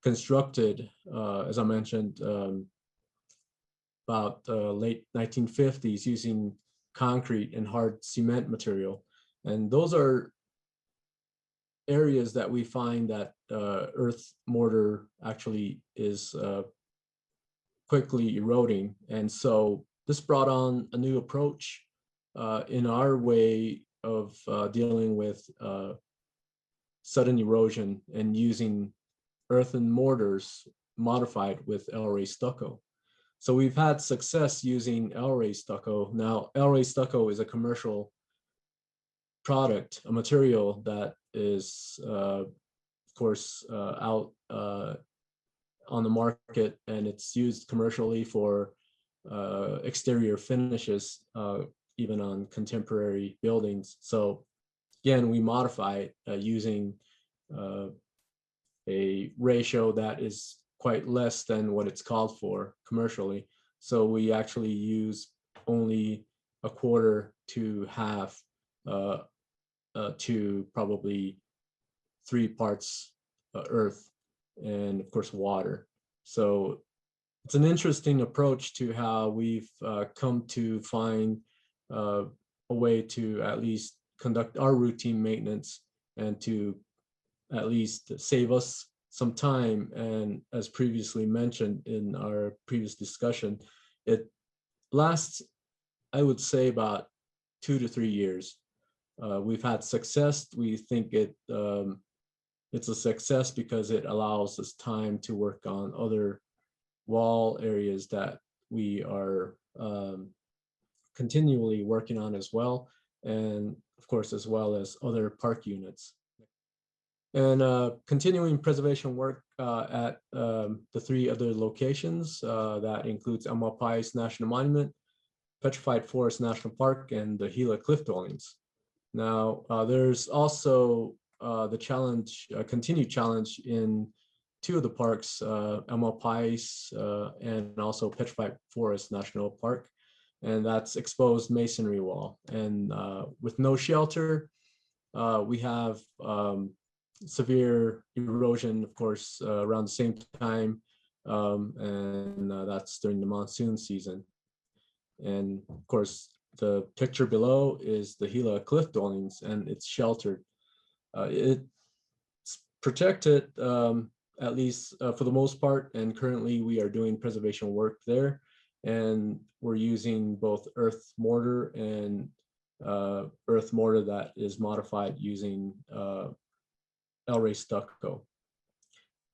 constructed, as I mentioned, about late 1950s using concrete and hard cement material. And those are areas that we find that earth mortar actually is quickly eroding. And so this brought on a new approach in our way of dealing with sudden erosion and using earthen mortars modified with L-ray stucco. So we've had success using L-ray stucco. Now, L-ray stucco is a commercial product, a material that is, of course, out on the market, and it's used commercially for exterior finishes, even on contemporary buildings. So again, we modify it using a ratio that is quite less than what it's called for commercially. So we actually use only a quarter to half to probably 3 parts earth and of course water. So it's an interesting approach to how we've come to find a way to at least conduct our routine maintenance and to at least save us some time. And as previously mentioned in our previous discussion, it lasts, I would say, about 2 to 3 years. We've had success. We think it's a success because it allows us time to work on other wall areas that we are continually working on as well, and of course as well as other park units. And continuing preservation work at the 3 other locations, that includes Malpais National Monument, Petrified Forest National Park, and the Gila Cliff Dwellings. Now, there's also the challenge, continued challenge in 2 of the parks, Malpais and also Petrified Forest National Park, and that's exposed masonry wall. And with no shelter, we have severe erosion, of course, around the same time, and that's during the monsoon season. And of course, the picture below is the Gila Cliff Dwellings, and it's sheltered. It's protected, at least for the most part, and currently we are doing preservation work there, and we're using both earth mortar and earth mortar that is modified using L-ray stucco.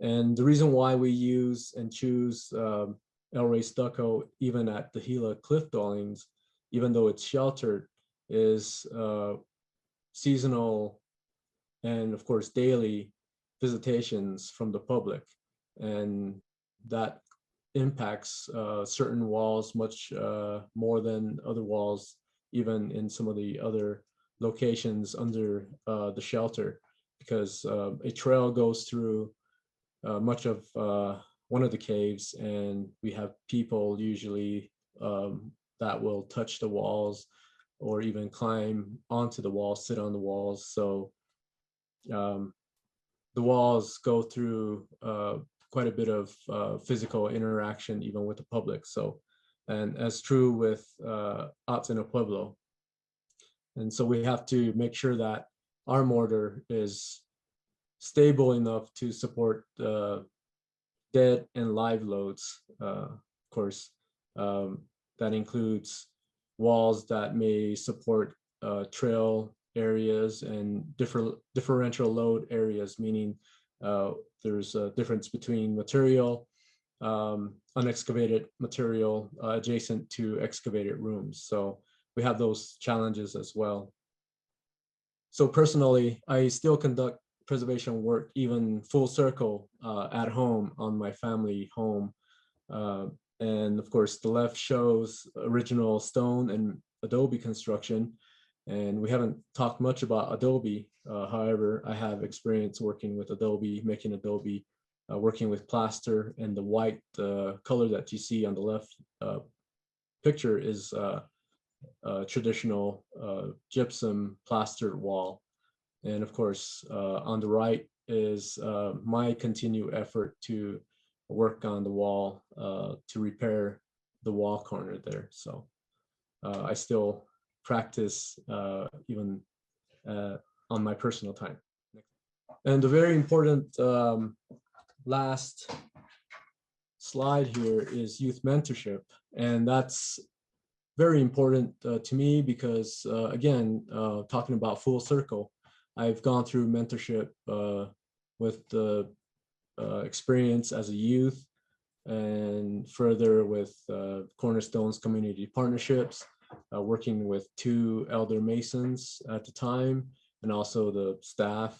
And the reason why we use and choose L-ray stucco even at the Gila Cliff Dwellings, even though it's sheltered, is seasonal and of course daily visitations from the public, and that impacts certain walls much more than other walls, even in some of the other locations under the shelter, because a trail goes through much of one of the caves, and we have people usually that will touch the walls or even climb onto the walls, sit on the walls. So the walls go through quite a bit of physical interaction even with the public. So, and as true with Arts in a Pueblo. And so we have to make sure that our mortar is stable enough to support dead and live loads. Of course, that includes walls that may support trail areas and differential load areas, meaning there's a difference between material, unexcavated material adjacent to excavated rooms. So we have those challenges as well. So personally, I still conduct preservation work even full circle at home on my family home. And of course, the left shows original stone and Adobe construction. And we haven't talked much about Adobe. However, I have experience working with Adobe, making Adobe, working with plaster, and the white color that you see on the left picture is traditional gypsum plastered wall. And of course, on the right, is my continued effort to work on the wall, to repair the wall corner there. So I still practice even on my personal time. And the very important last slide here is youth mentorship. And that's very important to me because, again, talking about full circle, I've gone through mentorship with the experience as a youth and further with Cornerstones Community Partnerships, working with 2 elder Masons at the time, and also the staff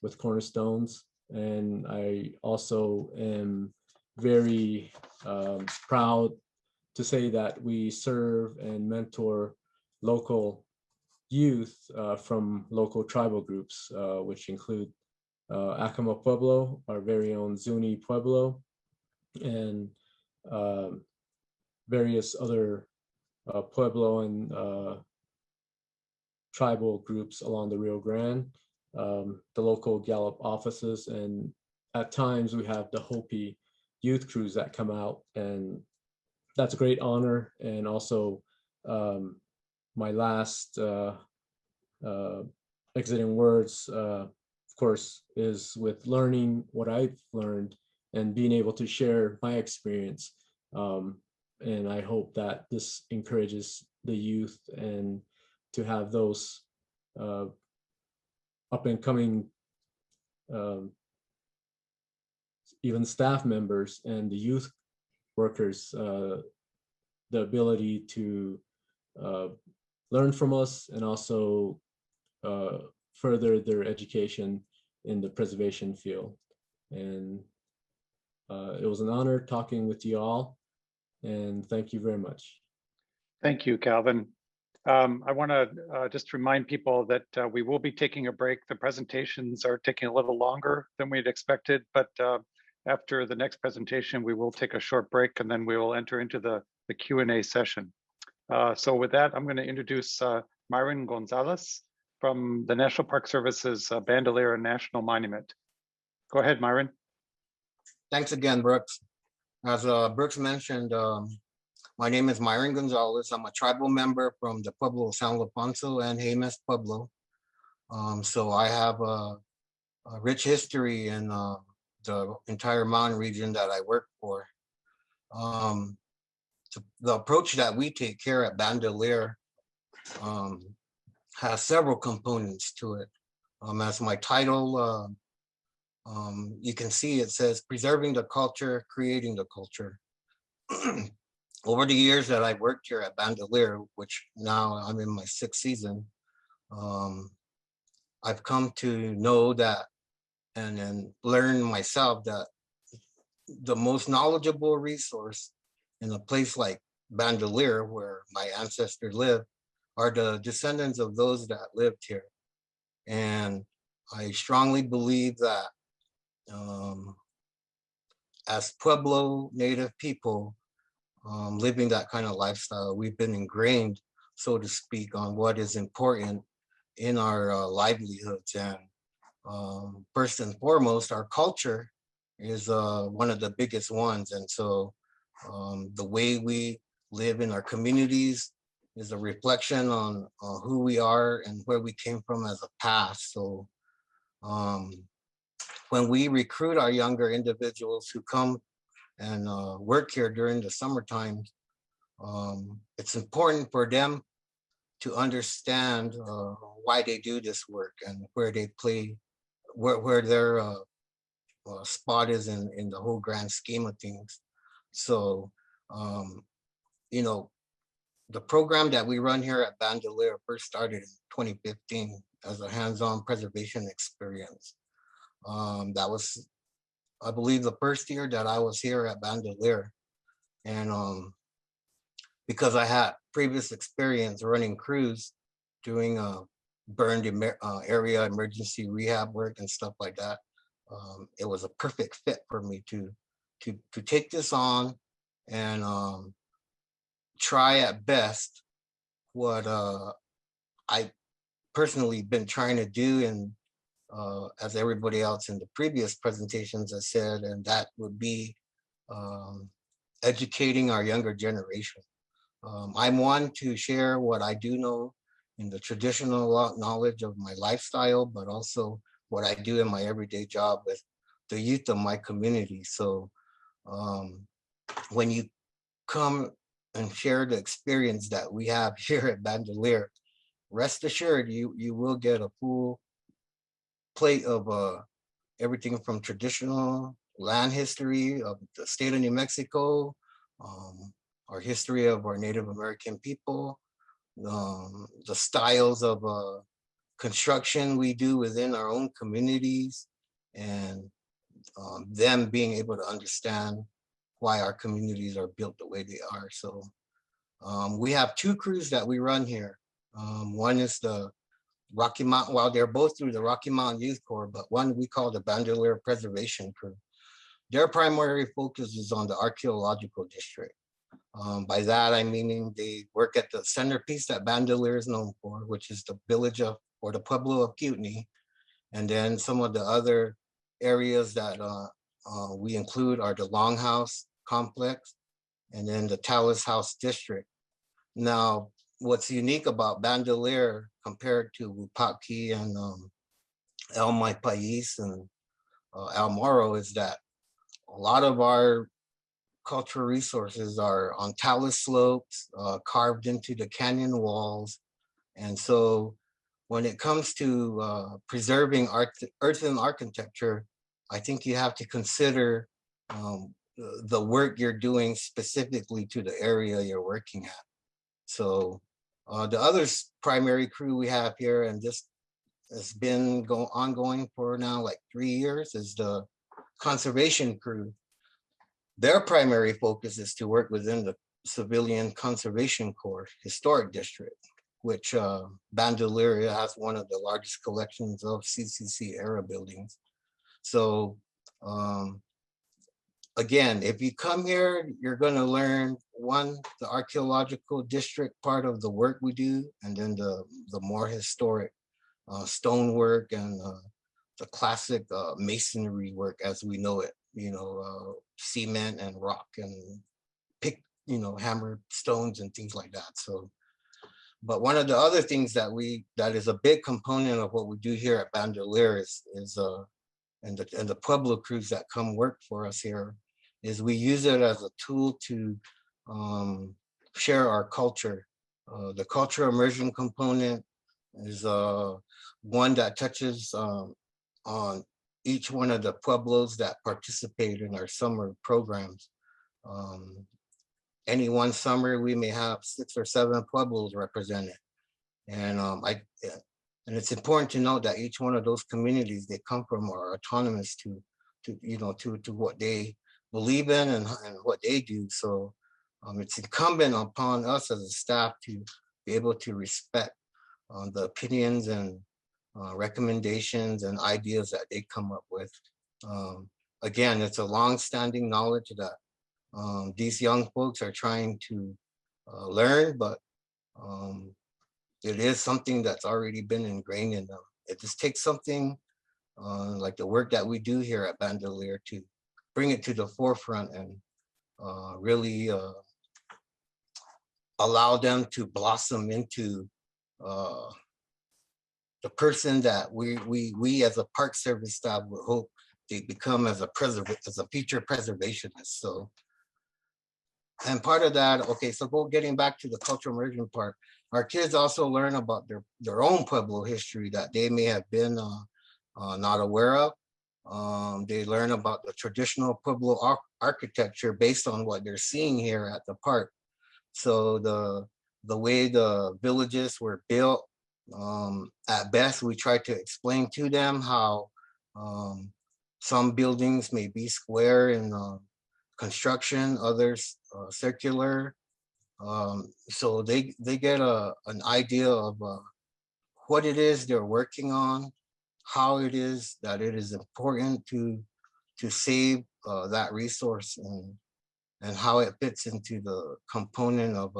with Cornerstones. And I also am very proud to say that we serve and mentor local youth from local tribal groups, which include Acoma Pueblo, our very own Zuni Pueblo, and various other Pueblo and tribal groups along the Rio Grande, the local Gallup offices, and at times we have the Hopi youth crews that come out, and that's a great honor. And also my last exiting words, of course, is with learning what I've learned and being able to share my experience. And I hope that this encourages the youth and to have those up and coming even staff members and the youth workers the ability to learn from us and also further their education in the preservation field. And it was an honor talking with you all, and thank you very much. Thank you, Calvin. I want to just remind people that we will be taking a break. The presentations are taking a little longer than we'd expected, but after the next presentation, we will take a short break and then we will enter into the Q&A session. So with that, I'm going to introduce Myron Gonzales from the National Park Service's Bandelier National Monument. Go ahead, Myron. Thanks again, Brooks. As Brooks mentioned, my name is Myron Gonzales. I'm a tribal member from the Pueblo of San Loponso and Jemez Pueblo. So I have a rich history in the entire mountain region that I work for. The approach that we take here at Bandelier has several components to it. As my title, you can see it says preserving the culture, creating the culture. Over the years that I worked here at Bandelier, which now I'm in my 6th season, I've come to know that and learn myself that the most knowledgeable resource in a place like Bandelier, where my ancestors lived, are the descendants of those that lived here. And I strongly believe that as Pueblo Native people living that kind of lifestyle, we've been ingrained, so to speak, on what is important in our livelihoods. And first and foremost, our culture is one of the biggest ones. And so the way we live in our communities is a reflection on who we are and where we came from as a past. So when we recruit our younger individuals who come and work here during the summertime, it's important for them to understand why they do this work and where they play, where their spot is in the whole grand scheme of things. So, you know, the program that we run here at Bandelier first started in 2015 as a hands-on preservation experience. That was, I believe, the first year that I was here at Bandelier. And because I had previous experience running crews, doing burned area emergency rehab work and stuff like that, it was a perfect fit for me to take this on and try at best what I personally been trying to do in as everybody else in the previous presentations has said, and that would be educating our younger generation. I'm one to share what I do know in the traditional knowledge of my lifestyle, but also what I do in my everyday job with the youth of my community. So when you come and share the experience that we have here at Bandelier, rest assured you will get a full plate of everything from traditional land history of the state of New Mexico, our history of our Native American people, the styles of construction we do within our own communities, and them being able to understand why our communities are built the way they are. So we have two crews that we run here. One is the Rocky Mountain, well, they're both through the Rocky Mountain Youth Corps, but one we call the Bandelier Preservation Crew. Their primary focus is on the archaeological district. By that, I mean they work at the centerpiece that Bandelier is known for, which is the village of, or the Pueblo of Kootenai. And then some of the other areas that we include are the Longhouse Complex and then the Talus House District. Now, what's unique about Bandelier compared to Wupaki and El Malpais and El Morro is that a lot of our cultural resources are on talus slopes, carved into the canyon walls. And so when it comes to preserving earthen architecture, I think you have to consider the work you're doing specifically to the area you're working at. So the other primary crew we have here, and this has been ongoing for now like 3 years, is the conservation crew. Their primary focus is to work within the Civilian Conservation Corps Historic District, which Bandelier has one of the largest collections of CCC era buildings. So again, if you come here, you're going to learn, one, the archaeological district part of the work we do, and then the more historic stonework and the classic masonry work as we know it, cement and rock and hammered stones and things like that. So, but one of the other things that is a big component of what we do here at Bandelier is and the Pueblo crews that come work for us here, is we use it as a tool to share our culture. The cultural immersion component is one that touches on each one of the Pueblos that participate in our summer programs. Any one summer, we may have 6 or 7 Pueblos represented. And it's important to note that each one of those communities they come from are autonomous to what they believe in and what they do. So it's incumbent upon us as a staff to be able to respect the opinions and recommendations and ideas that they come up with. Again, it's a long-standing knowledge that these young folks are trying to learn, but it is something that's already been ingrained in them. It just takes something like the work that we do here at Bandelier to bring it to the forefront and really allow them to blossom into the person that we as a Park Service staff would hope they become as a future preservationist. So, and part of that, okay, so getting back to the cultural immersion part, our kids also learn about their own Pueblo history that they may have been not aware of. They learn about the traditional Pueblo architecture based on what they're seeing here at the park. So the way the villages were built, at best, we try to explain to them how some buildings may be square in construction, others circular. So they get an idea of what it is they're working on, how it is that it is important to save that resource, and how it fits into the component of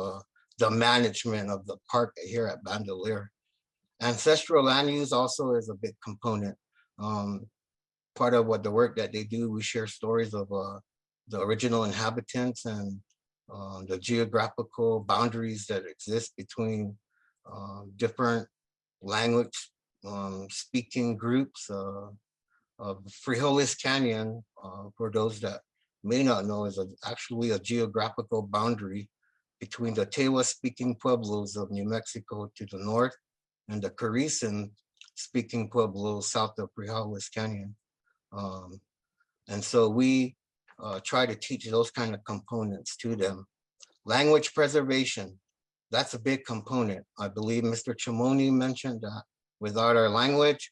the management of the park here at Bandelier. Ancestral land use also is a big component. Part of what the work that they do, we share stories of the original inhabitants and the geographical boundaries that exist between different language speaking groups. Frijoles Canyon, for those that may not know, is actually a geographical boundary between the Tewa speaking pueblos of New Mexico to the north and the Carisan speaking pueblos south of Frijoles Canyon. And so we try to teach those kind of components to them. Language preservation, that's a big component. I believe Mr. Chimoni mentioned that without our language,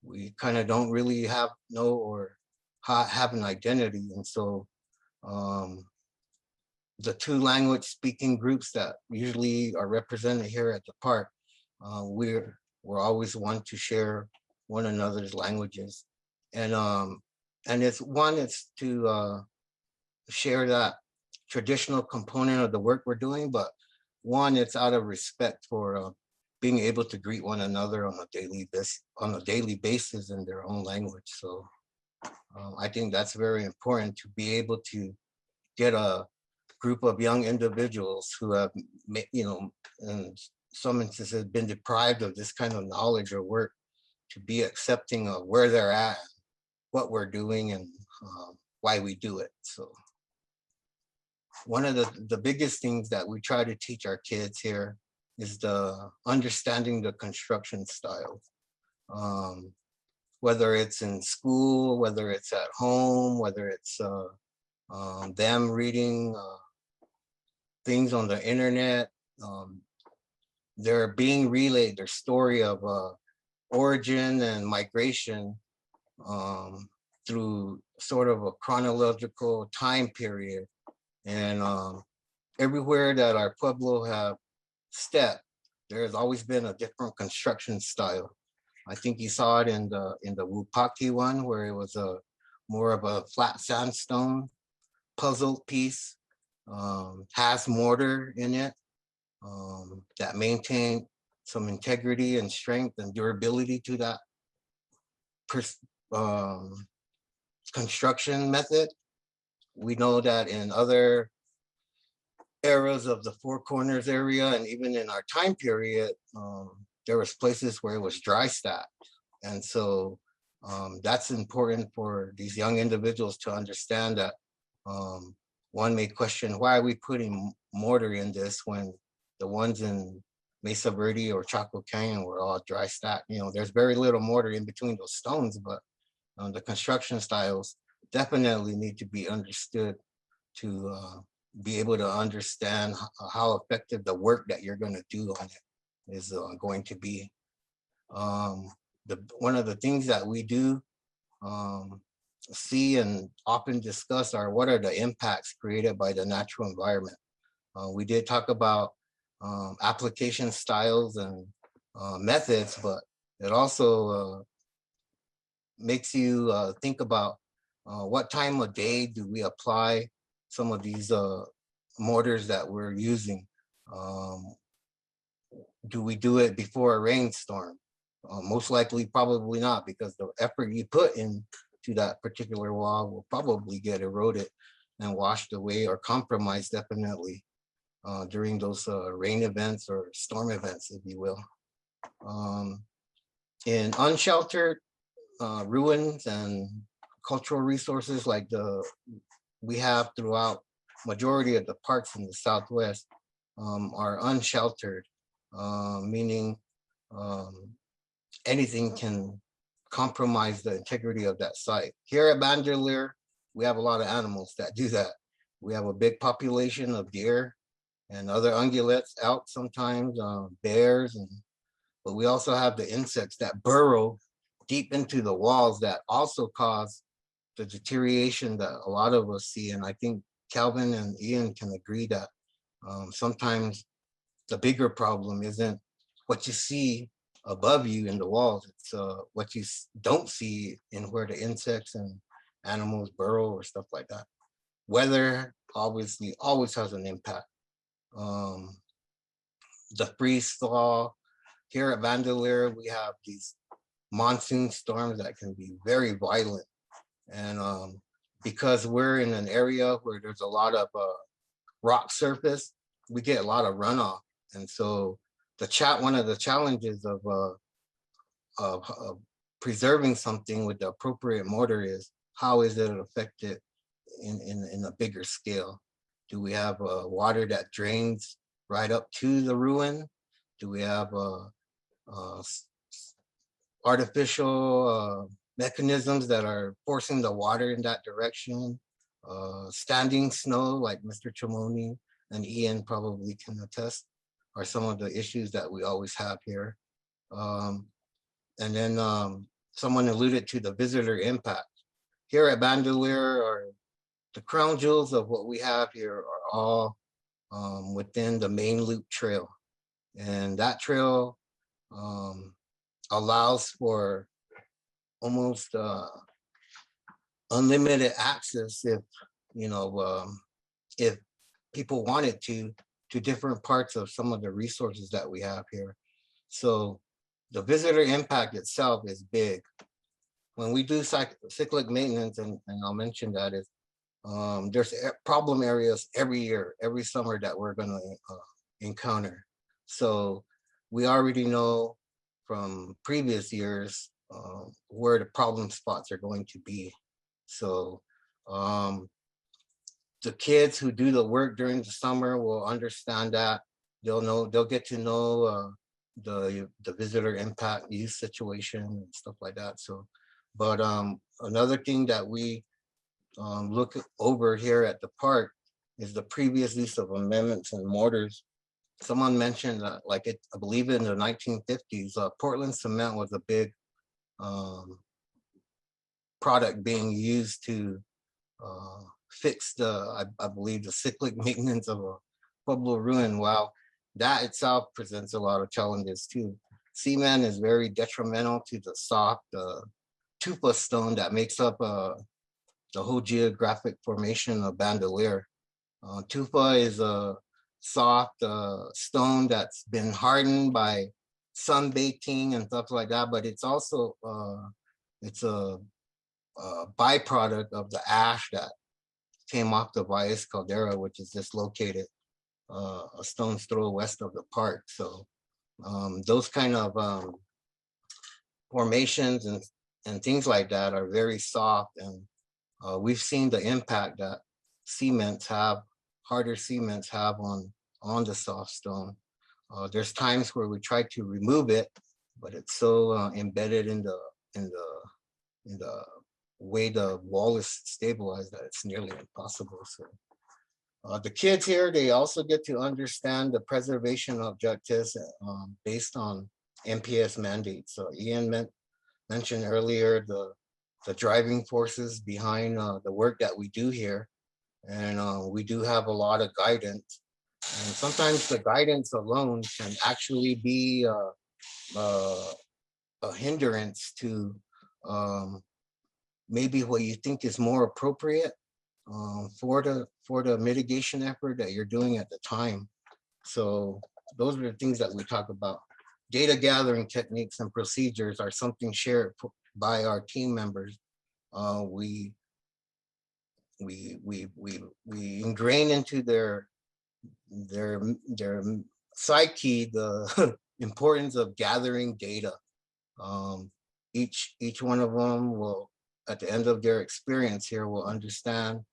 we kind of don't really have an identity. And so the two language speaking groups that usually are represented here at the park, we're always one to share one another's languages. And it's to share that traditional component of the work we're doing, but one, it's out of respect for being able to greet one another on a daily basis in their own language. So I think that's very important, to be able to get a group of young individuals who have, in some instances, been deprived of this kind of knowledge or work, to be accepting of where they're at, what we're doing, and why we do it. So one of the biggest things that we try to teach our kids here is the understanding the construction styles. Whether it's in school, whether it's at home, whether it's them reading things on the internet, they're being relayed their story of origin and migration through sort of a chronological time period. And everywhere that our pueblo have stepped, there's always been a different construction style. I think you saw it in the Wupaki one, where it was more of a flat sandstone puzzle piece, has mortar in it, that maintained some integrity and strength and durability to that construction method. We know that in other eras of the Four Corners area, and even in our time period, there was places where it was dry stacked. And so that's important for these young individuals to understand that one may question, why are we putting mortar in this when the ones in Mesa Verde or Chaco Canyon were all dry stacked? There's very little mortar in between those stones, but the construction styles definitely need to be understood to be able to understand how effective the work that you're going to do on it is going to be. One of the things that we do see and often discuss are what are the impacts created by the natural environment. We did talk about application styles and methods, but it also makes you think about what time of day do we apply some of these mortars that we're using. Do we do it before a rainstorm? Most likely, probably not, because the effort you put into that particular wall will probably get eroded and washed away or compromised, definitely, during those rain events or storm events, if you will. In unsheltered ruins and cultural resources like we have throughout majority of the parks in the Southwest are unsheltered, meaning anything can compromise the integrity of that site. Here at Bandelier, we have a lot of animals that do that. We have a big population of deer and other ungulates out sometimes, bears, but we also have the insects that burrow deep into the walls that also cause the deterioration that a lot of us see. And I think Calvin and Ian can agree that sometimes the bigger problem isn't what you see above you in the walls, it's what you don't see in where the insects and animals burrow or stuff like that. Weather obviously always has an impact. The freeze thaw. Here at Bandelier, we have these monsoon storms that can be very violent. And because we're in an area where there's a lot of rock surface, we get a lot of runoff. And so one of the challenges of preserving something with the appropriate mortar is, how is it affected in a bigger scale? Do we have water that drains right up to the ruin? Do we have artificial mechanisms that are forcing the water in that direction? Standing snow, like Mr. Chimoni and Ian probably can attest, are some of the issues that we always have here. And then someone alluded to the visitor impact. Here at Bandelier, the crown jewels of what we have here are all within the main loop trail. And that trail allows for almost unlimited access if people wanted to different parts of some of the resources that we have here. So the visitor impact itself is big. When we do cyclic maintenance, and I'll mention that, is there's problem areas every year, every summer that we're going to encounter. So we already know from previous years where the problem spots are going to be. So the kids who do the work during the summer will understand that. They'll get to know the visitor impact use situation and stuff like that. So, but another thing that we look over here at the park is the previous use of amendments and mortars. Someone mentioned that, I believe in the 1950s, Portland cement was a big product being used to fix I believe the cyclic maintenance of a Pueblo ruin. Wow, that itself presents a lot of challenges too. Cement is very detrimental to the soft tufa stone that makes up the whole geographic formation of Bandelier. Tufa is a soft stone that's been hardened by sunbaking and stuff like that, but it's also it's a byproduct of the ash that came off the Valles Caldera, which is just located a stone's throw west of the park. So those kind of formations and things like that are very soft, and we've seen the impact that harder cements have on the soft stone. There's times where we try to remove it, but it's so embedded in the way the wall is stabilized that it's nearly impossible. So the kids here, they also get to understand the preservation objectives based on NPS mandates. So Ian mentioned earlier the driving forces behind the work that we do here. And we do have a lot of guidance. And sometimes the guidance alone can actually be a hindrance to maybe what you think is more appropriate for the mitigation effort that you're doing at the time. So those are the things that we talk about. Data gathering techniques and procedures are something shared by our team members. We ingrain into their psyche the importance of gathering data. Each one of them will, at the end of their experience here, will understand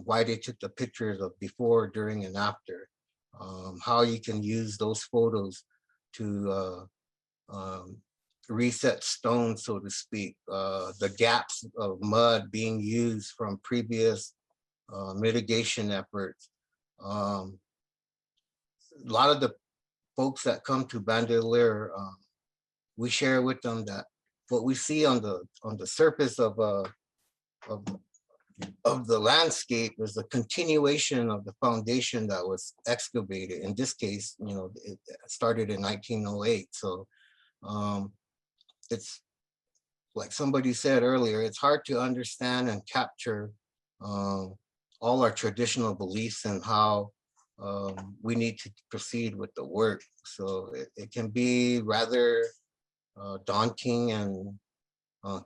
why they took the pictures of before, during, and after. How you can use those photos to reset stone, so to speak, the gaps of mud being used from previous mitigation efforts. A lot of the folks that come to Bandelier, we share with them that what we see on the surface of the landscape is a continuation of the foundation that was excavated. In this case, it started in 1908. So it's like somebody said earlier, it's hard to understand and capture all our traditional beliefs and how we need to proceed with the work. So it can be rather daunting and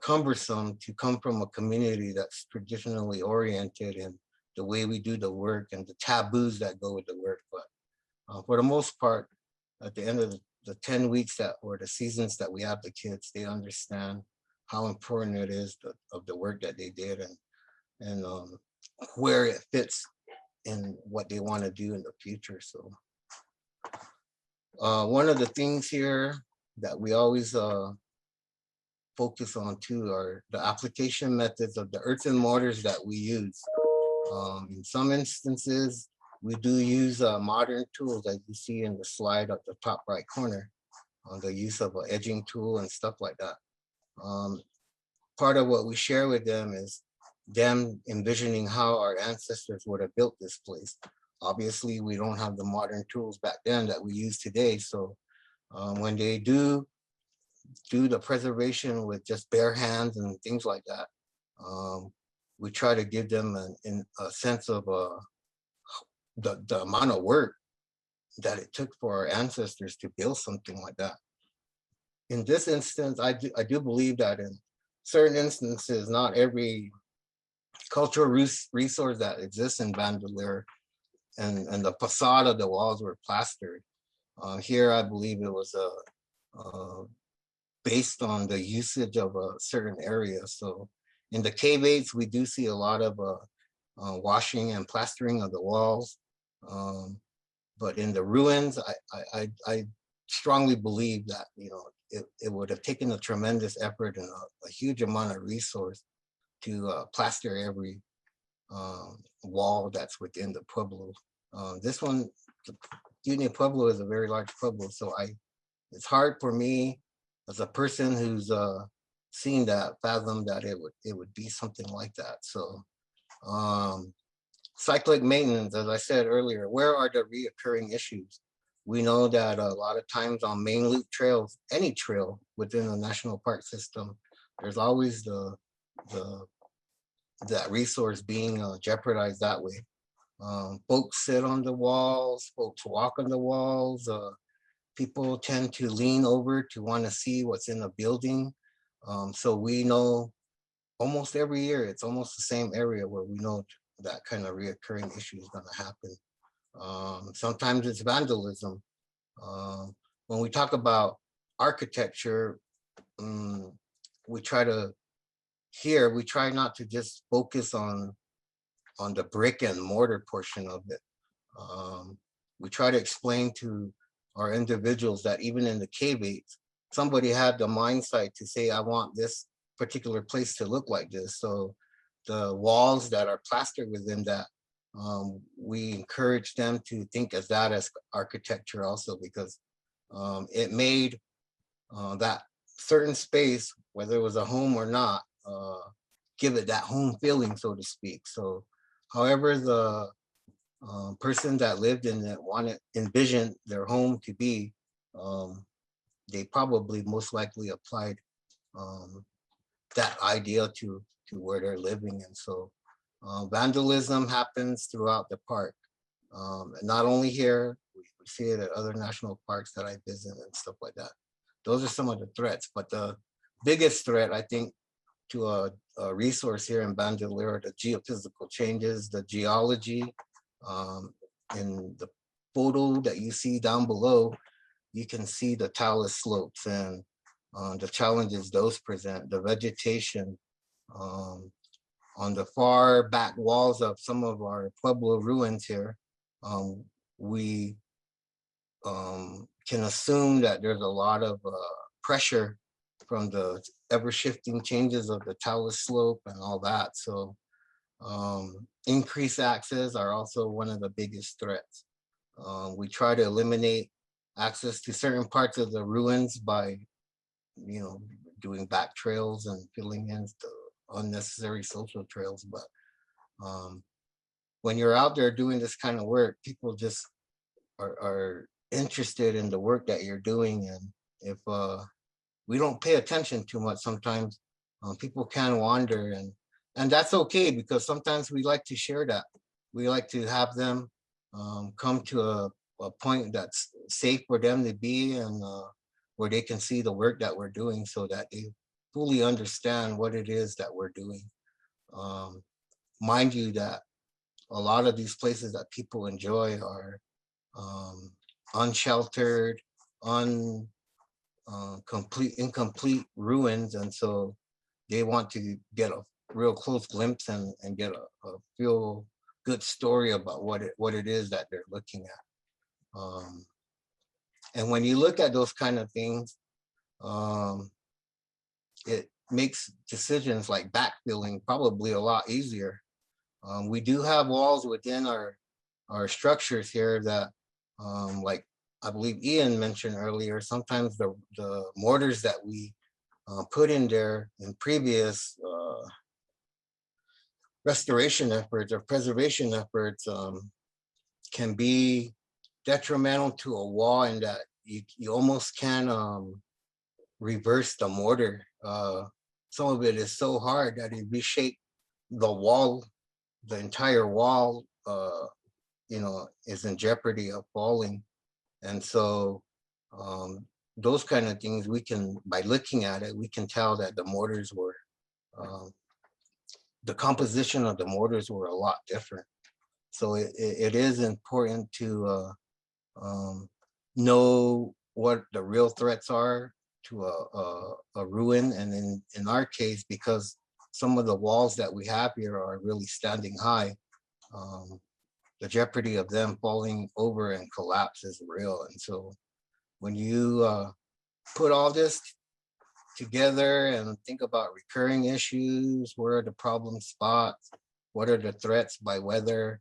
cumbersome to come from a community that's traditionally oriented in the way we do the work and the taboos that go with the work. But for the most part, at the end of the 10 weeks that or the seasons that we have the kids, they understand how important it is of the work that they did and where it fits in what they want to do in the future. So one of the things here that we always focus on too are the application methods of the earthen mortars that we use. In some instances, we do use modern tools, as you see in the slide at the top right corner, on the use of an edging tool and stuff like that. Part of what we share with them is them envisioning how our ancestors would have built this place. Obviously, we don't have the modern tools back then that we use today. So when they do the preservation with just bare hands and things like that, we try to give them a sense of the amount of work that it took for our ancestors to build something like that. In this instance, I do believe that in certain instances, not every cultural resource that exists in Bandelier and the facade of the walls were plastered. Here, I believe it was based on the usage of a certain area. So in the cave-8s, we do see a lot of washing and plastering of the walls. But in the ruins, I strongly believe that, you know, it would have taken a tremendous effort and a huge amount of resource to plaster every wall that's within the pueblo. This one, Union Pueblo is a very large pueblo, so it's hard for me as a person who's seen that fathom that it would be something like that. So cyclic maintenance, as I said earlier, where are the reoccurring issues? We know that a lot of times on main loop trails, any trail within the national park system, there's always that resource being jeopardized that way. Folks sit on the walls, folks walk on the walls, people tend to lean over to want to see what's in the building. So we know almost every year, it's almost the same area where we know that kind of reoccurring issue is going to happen. Sometimes it's vandalism. When we talk about architecture, we try not to just focus on the brick and mortar portion of it. We try to explain to our individuals that even in the cave-8s, somebody had the mindset to say, I want this particular place to look like this. So the walls that are plastered within that, we encourage them to think as that as architecture also, because it made that certain space, whether it was a home or not, give it that home feeling, so to speak. So however the person that lived in it envisioned their home to be, they probably most likely applied that idea to where they're living. And so vandalism happens throughout the park. Not only here, we see it at other national parks that I visit and stuff like that. Those are some of the threats, but the biggest threat, I think, to a resource here in Bandelier, the geophysical changes, the geology. In the photo that you see down below, you can see the talus slopes and the challenges those present, the vegetation. On the far back walls of some of our Pueblo ruins here, we can assume that there's a lot of pressure from the ever-shifting changes of the talus slope and all that. So increased access are also one of the biggest threats. We try to eliminate access to certain parts of the ruins by, you know, doing back trails and filling in the unnecessary social trails. But when you're out there doing this kind of work, people just are interested in the work that you're doing. And if we don't pay attention too much, sometimes people can wander, and that's okay, because sometimes we like to share that. We like to have them come to a point that's safe for them to be, and where they can see the work that we're doing so that they fully understand what it is that we're doing. Mind you that a lot of these places that people enjoy are unsheltered, incomplete ruins, and so they want to get a real close glimpse and get a real good story about what it is that they're looking at. And when you look at those kind of things, it makes decisions like backfilling probably a lot easier. We do have walls within our structures here that, like I believe Ian mentioned earlier, sometimes the mortars that we put in there in previous restoration efforts or preservation efforts can be detrimental to a wall, in that you almost can reverse the mortar. Some of it is so hard that it reshaped the wall, the entire wall, is in jeopardy of falling. And so those kind of things, we can, by looking at it, we can tell that the mortars were, the composition of the mortars were a lot different. So it is important to know what the real threats are to a ruin. And in our case, because some of the walls that we have here are really standing high, the jeopardy of them falling over and collapse is real. And so when you put all this together and think about recurring issues, where are the problem spots, what are the threats by weather,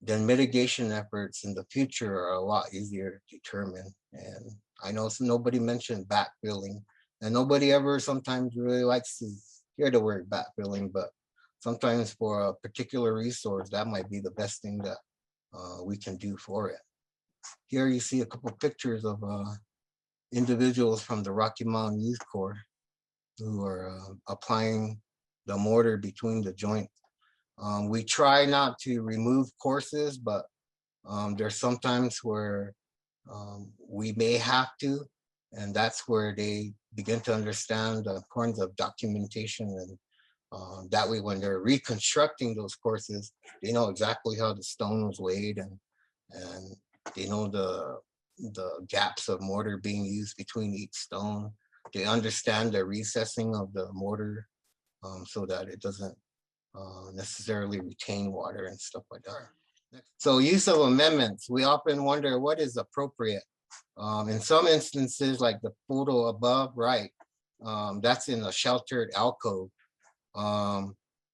then mitigation efforts in the future are a lot easier to determine. And I know nobody mentioned backfilling, and nobody ever sometimes really likes to hear the word backfilling, but sometimes for a particular resource, that might be the best thing that we can do for it. Here you see a couple pictures of individuals from the Rocky Mountain Youth Corps who are applying the mortar between the joints. We try not to remove courses, but there's sometimes where we may have to, and that's where they begin to understand the importance of documentation. And that way, when they're reconstructing those courses, they know exactly how the stone was laid, and they know the gaps of mortar being used between each stone. They understand the recessing of the mortar so that it doesn't necessarily retain water and stuff like that. So use of amendments, we often wonder what is appropriate. In some instances, like the photo above right, that's in a sheltered alcove,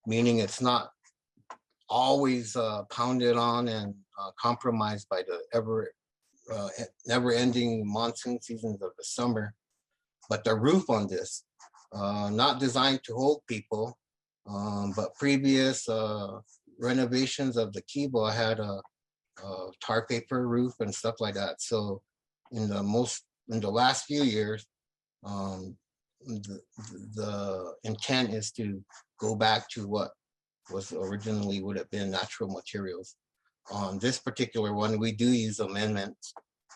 meaning it's not always pounded on and compromised by the never-ending monsoon seasons of the summer. But the roof on this, not designed to hold people, but previous renovations of the Kiva had a tar paper roof and stuff like that. So in the last few years, the intent is to go back to what was originally would have been natural materials. On this particular one, we do use amendments.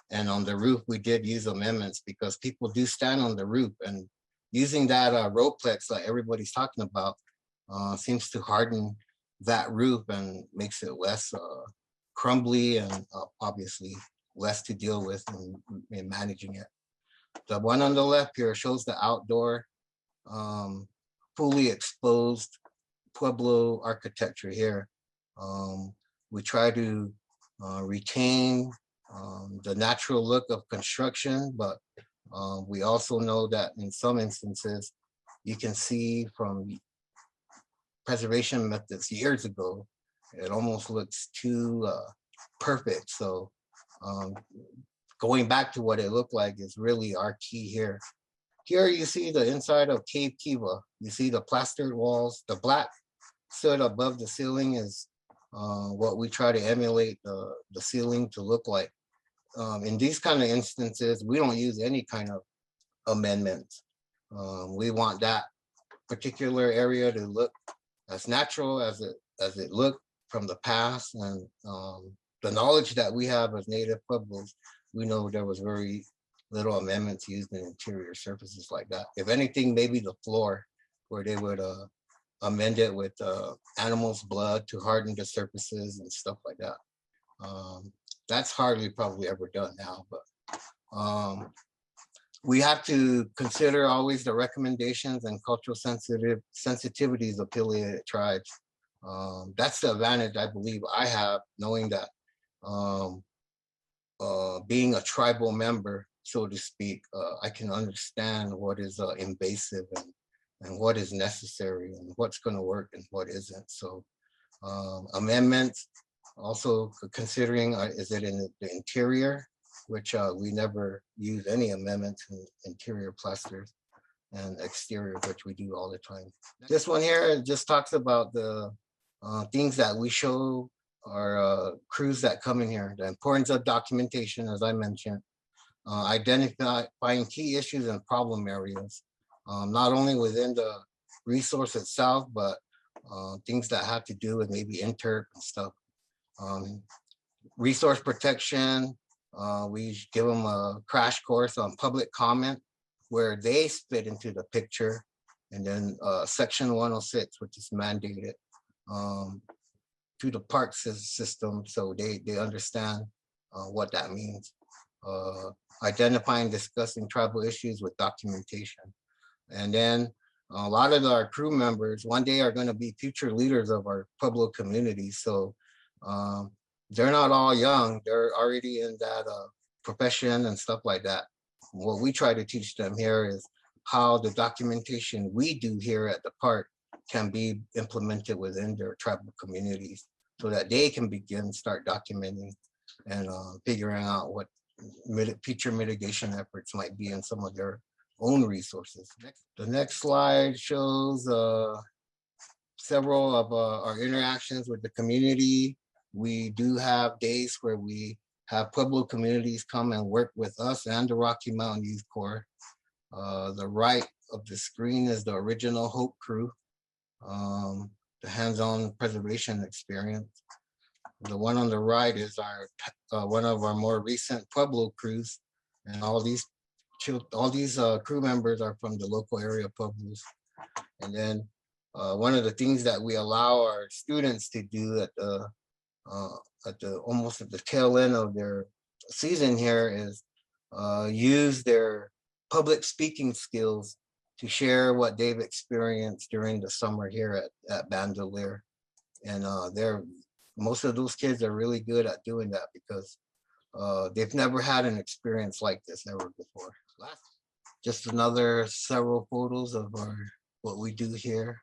And on the roof, we did use amendments because people do stand on the roof, and using that Roplex like everybody's talking about seems to harden that roof and makes it less crumbly and obviously less to deal with in managing it. The one on the left here shows the outdoor fully exposed Pueblo architecture here. We try to retain the natural look of construction, but we also know that in some instances, you can see from preservation methods years ago, it almost looks too perfect. So going back to what it looked like is really our key here. Here you see the inside of Cave Kiva. You see the plastered walls. The black soot above the ceiling is what we try to emulate the ceiling to look like. In these kind of instances, we don't use any kind of amendments. We want that particular area to look as natural as it looked from the past, and the knowledge that we have as Native Pueblos, we know there was very little amendments used in interior surfaces like that. If anything, maybe the floor, where they would amend it with animals' blood to harden the surfaces and stuff like that. That's hardly probably ever done now, but we have to consider always the recommendations and cultural sensitivities of affiliated tribes. That's the advantage I believe I have, knowing that being a tribal member, so to speak, I can understand what is invasive and what is necessary and what's going to work and what isn't. So amendments, also considering is it in the interior, which we never use any amendments in interior plasters, and exterior, which we do all the time. This one here just talks about the things that we show our crews that come in here, the importance of documentation, as I mentioned, identifying key issues and problem areas, not only within the resource itself, but things that have to do with maybe interp and stuff. Resource protection, we give them a crash course on public comment where they fit into the picture. And then section 106, which is mandated to the park system, so they understand what that means. Identifying, discussing tribal issues with documentation. And then a lot of our crew members one day are going to be future leaders of our Pueblo community. So they're not all young, they're already in that profession and stuff like that. What we try to teach them here is how the documentation we do here at the park can be implemented within their tribal communities, so that they can start documenting and figuring out what future mitigation efforts might be in some of their own resources. The next slide shows several of our interactions with the community. We do have days where we have Pueblo communities come and work with us and the Rocky Mountain Youth Corps. The right of the screen is the original Hough crew, the hands-on preservation experience. The one on the right is our one of our more recent Pueblo crews, and all these crew members are from the local area Pueblos. And then one of the things that we allow our students to do at the almost at the tail end of their season here is use their public speaking skills to share what they've experienced during the summer here at Bandelier. And most of those kids are really good at doing that because they've never had an experience like this ever before. Just another several photos of what we do here.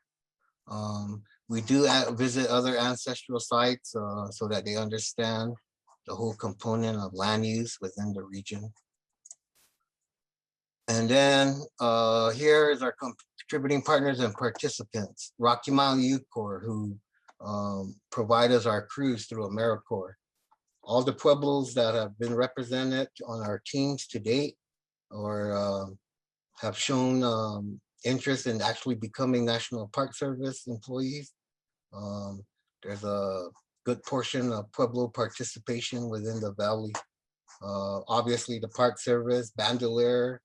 We do visit other ancestral sites so that they understand the whole component of land use within the region. And then here is our contributing partners and participants, Rocky Mountain Youth Corps, who provide us our crews through AmeriCorps. All the Pueblos that have been represented on our teams to date or have shown interest in actually becoming National Park Service employees. There's a good portion of Pueblo participation within the valley. Obviously the Park Service, Bandelier,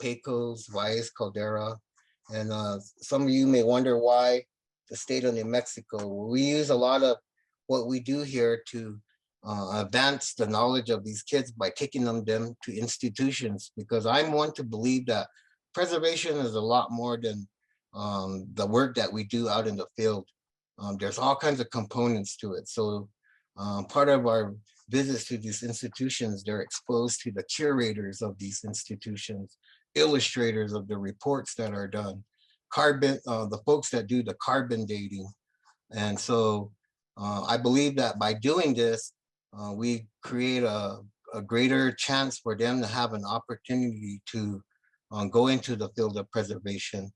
Pecos, Valles, Caldera. And some of you may wonder why the state of New Mexico. We use a lot of what we do here to advance the knowledge of these kids by taking them to institutions, because I'm one to believe that preservation is a lot more than the work that we do out in the field. There's all kinds of components to it. So part of our visits to these institutions, they're exposed to the curators of these institutions, illustrators of the reports that are done, the folks that do the carbon dating. And so I believe that by doing this, we create a greater chance for them to have an opportunity to go into the field of preservation.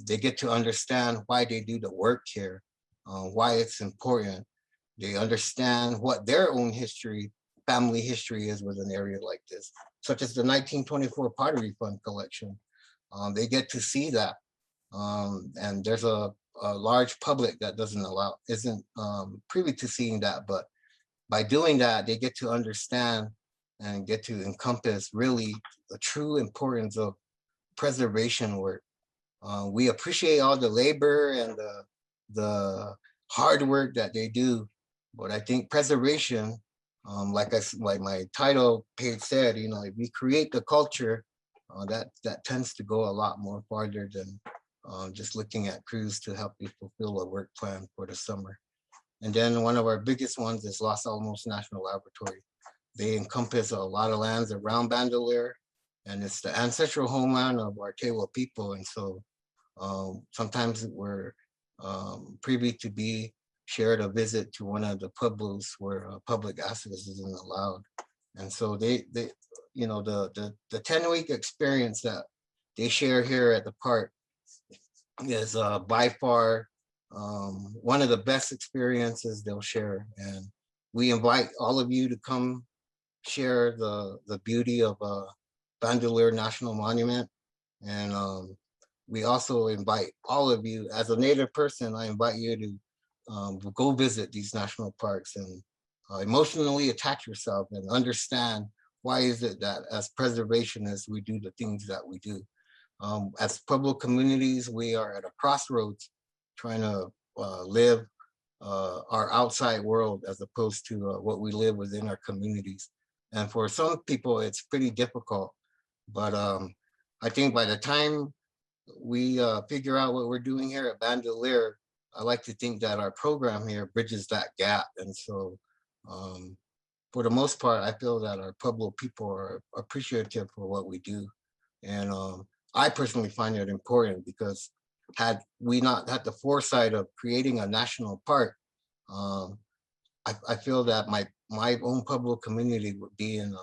They get to understand why they do the work here, why it's important. They understand what their own history, family history is with an area like this, such as the 1924 Pottery Fund collection. They get to see that. And there's a large public that isn't privy to seeing that, but by doing that, they get to understand and get to encompass really the true importance of preservation work. We appreciate all the labor and the hard work that they do, but I think preservation, like my title page said, you know, if we create the culture, that tends to go a lot more farther than just looking at crews to help you fulfill a work plan for the summer. And then one of our biggest ones is Los Alamos National Laboratory. They encompass a lot of lands around Bandelier, and it's the ancestral homeland of our Tewa people. And so sometimes we're privy to be shared a visit to one of the pueblos where public access isn't allowed. And so they you know, the 10-week experience that they share here at the park is by far one of the best experiences they'll share. And we invite all of you to come share the beauty of Bandelier National Monument. And we also invite all of you, as a Native person, I invite you to go visit these national parks and emotionally attach yourself and understand why is it that as preservationists, we do the things that we do. As Pueblo communities, we are at a crossroads trying to live our outside world as opposed to what we live within our communities. And for some people, it's pretty difficult. But I think by the time we figure out what we're doing here at Bandelier, I like to think that our program here bridges that gap. And so for the most part, I feel that our Pueblo people are appreciative for what we do. And I personally find it important because had we not had the foresight of creating a national park, I feel that my own Pueblo community would be in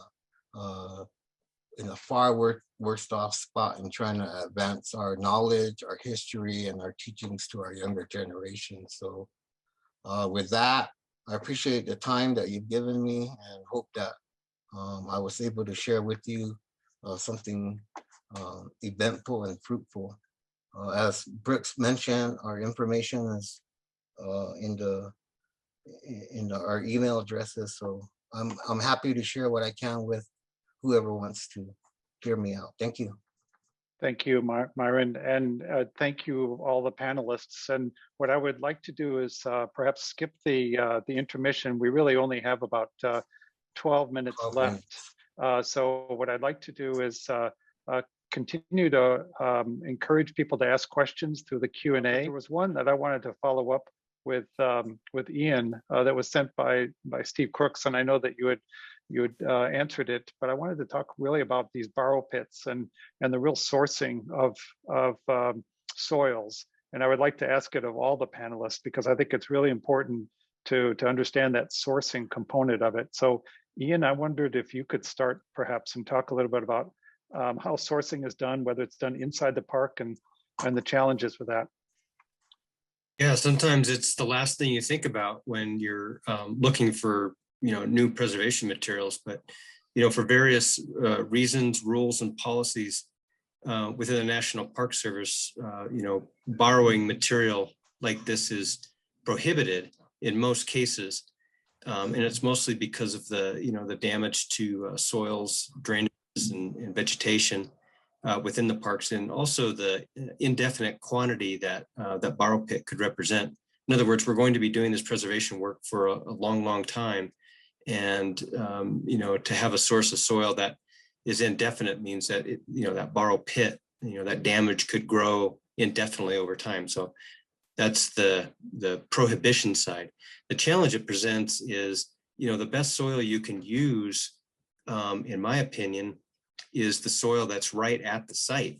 a far worse off spot in trying to advance our knowledge, our history, and our teachings to our younger generation. So with that, I appreciate the time that you've given me and hope that I was able to share with you something eventful and fruitful. As Brooks mentioned, our information is in our email addresses. So I'm happy to share what I can with whoever wants to hear me out. Thank you. Thank you, Myron, and thank you all the panelists. And what I would like to do is perhaps skip the intermission. We really only have about 12 minutes left. So what I'd like to do is continue to encourage people to ask questions through the Q&A. There was one that I wanted to follow up with Ian that was sent by Steve Crooks, and I know that you had answered it, but I wanted to talk really about these borrow pits and the real sourcing of soils. And I would like to ask it of all the panelists because I think it's really important to understand that sourcing component of it. So Ian, I wondered if you could start perhaps and talk a little bit about how sourcing is done, whether it's done inside the park and the challenges with that. Yeah, sometimes it's the last thing you think about when you're looking for new preservation materials, but for various reasons, rules, and policies within the National Park Service, borrowing material like this is prohibited in most cases, and it's mostly because of the damage to soils, drainages, and vegetation within the parks, and also the indefinite quantity that that borrow pit could represent. In other words, we're going to be doing this preservation work for a long, long time. And, to have a source of soil that is indefinite means that, that borrow pit, that damage could grow indefinitely over time. So that's the prohibition side. The challenge it presents is, the best soil you can use, in my opinion, is the soil that's right at the site.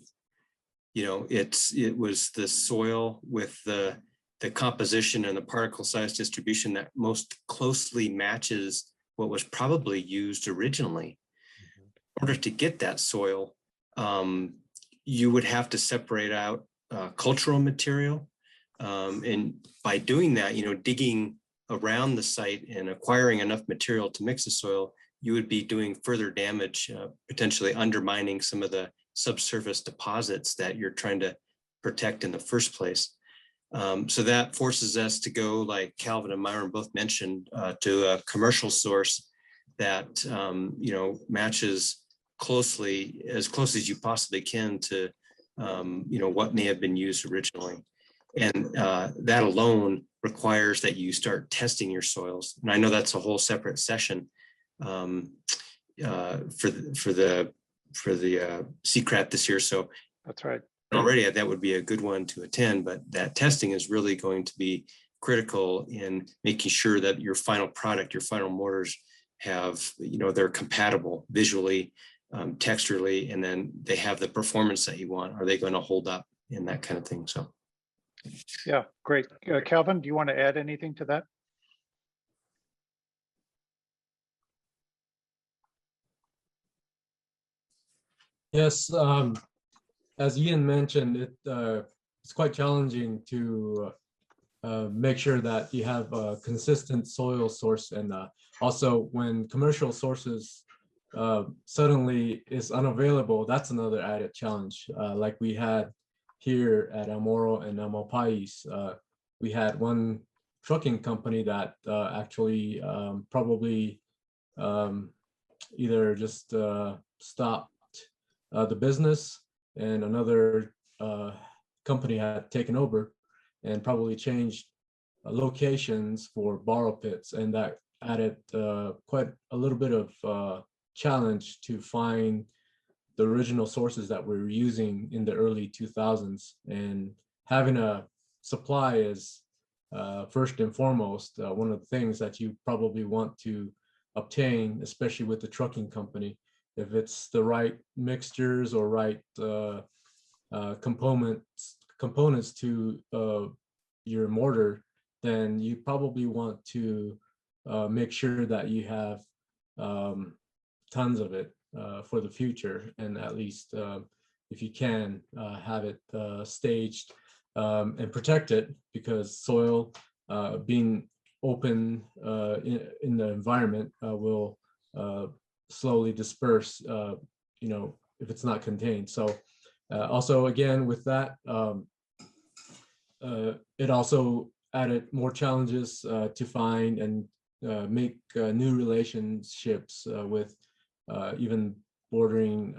It was the soil with the composition and the particle size distribution that most closely matches what was probably used originally. In order to get that soil, you would have to separate out cultural material. And by doing that, digging around the site and acquiring enough material to mix the soil, you would be doing further damage, potentially undermining some of the subsurface deposits that you're trying to protect in the first place. So that forces us to go, like Calvin and Myron both mentioned, to a commercial source that, you know, matches closely, as close as you possibly can to, you know, what may have been used originally. And that alone requires that you start testing your soils. And I know that's a whole separate session for the SICRAT this year. So That's right. already that would be a good one to attend, but that testing is really going to be critical in making sure that your final product, your final mortars have, you know, they're compatible visually, texturally, and then they have the performance that you want. Are they going to hold up and that kind of thing? So. Yeah, great. Calvin, do you want to add anything to that? Yes, as Ian mentioned, it's quite challenging to make sure that you have a consistent soil source, and also when commercial sources suddenly is unavailable, that's another added challenge. Like we had here at Morro and Malpais, we had one trucking company that actually probably either just stopped the business, and another company had taken over and probably changed locations for borrow pits, and that added quite a little bit of challenge to find the original sources that we were using in the early 2000s. And having a supply is first and foremost one of the things that you probably want to obtain, especially with the trucking company. If it's the right mixtures or right components to your mortar, then you probably want to make sure that you have tons of it for the future, and at least if you can have it staged and protected, because soil being open in the environment will slowly disperse, you know, if it's not contained. So also, again, with that, it also added more challenges to find and make new relationships with even bordering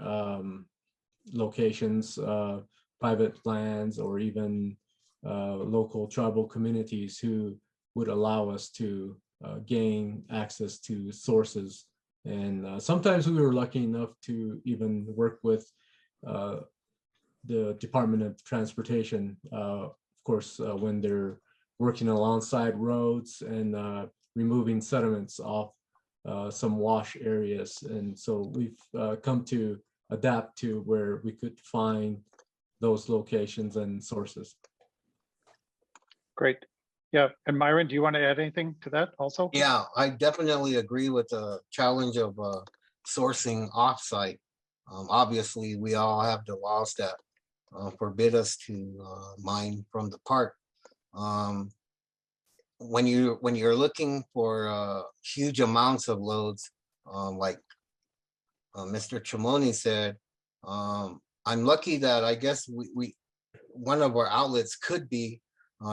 locations, private lands, or even local tribal communities who would allow us to gain access to sources. And sometimes we were lucky enough to even work with the Department of Transportation, of course, when they're working alongside roads and removing sediments off some wash areas. And so we've come to adapt to where we could find those locations and sources. Great. Yeah, and Myron, do you want to add anything to that also? Yeah, I definitely agree with the challenge of sourcing offsite. Obviously, we all have the laws that forbid us to mine from the park. When you're looking for huge amounts of loads, like Mr. Chimoni said, I'm lucky that I guess we one of our outlets could be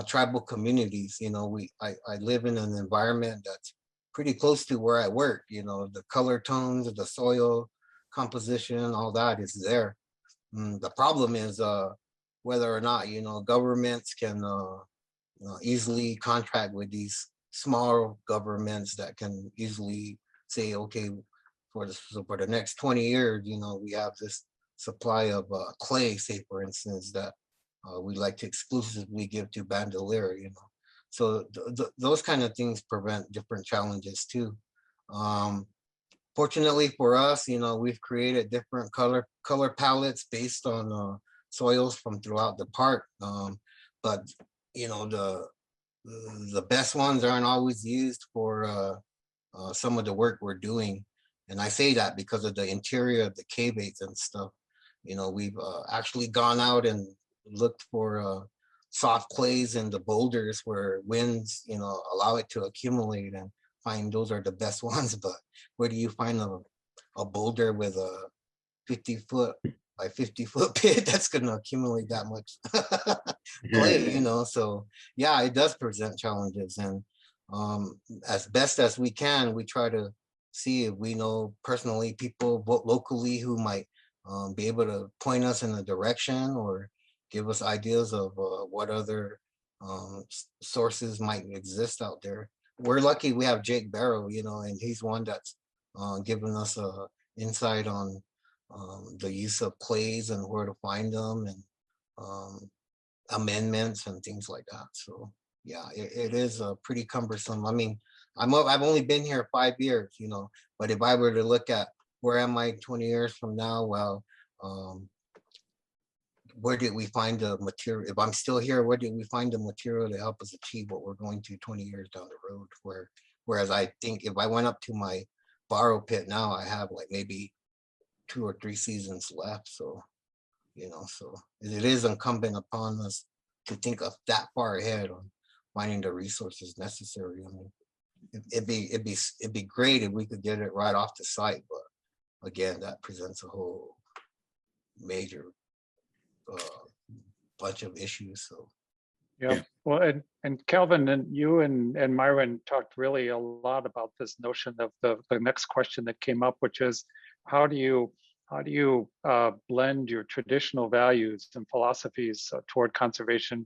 tribal communities. You know, I live in an environment that's pretty close to where I work. You know, the color tones, the soil composition, all that is there. The problem is whether or not, you know, governments can easily contract with these small governments that can easily say, okay, for the next 20 years, you know, we have this supply of clay, say for instance, that we like to exclusively give to Bandelier, you know. So those kind of things prevent different challenges too. Fortunately for us, you know, we've created different color palettes based on soils from throughout the park. But you know, the best ones aren't always used for some of the work we're doing. And I say that because of the interior of the caveats and stuff. You know, we've actually gone out and looked for soft clays in the boulders where winds, you know, allow it to accumulate, and find those are the best ones. But where do you find a boulder with a 50-foot by 50-foot pit that's going to accumulate that much clay, you know? So yeah, it does present challenges. And as best as we can, we try to see if we know personally people locally who might be able to point us in a direction or give us ideas of what other sources might exist out there. We're lucky we have Jake Barrow, and he's one that's given us a insight on the use of plays and where to find them and amendments and things like that. So yeah, it is pretty cumbersome. I mean, I've only been here 5 years, but if I were to look at where am I 20 years from now, well, where did we find the material? If I'm still here, where did we find the material to help us achieve what we're going to 20 years down the road? Whereas I think if I went up to my borrow pit now, I have like maybe 2 or 3 seasons left. So, so it is incumbent upon us to think of that far ahead on finding the resources necessary. I mean, it'd be great if we could get it right off the site, but again, that presents a whole major bunch of issues. So yeah. Well, and Calvin and you and Myron talked really a lot about this notion of the next question that came up, which is how do you blend your traditional values and philosophies toward conservation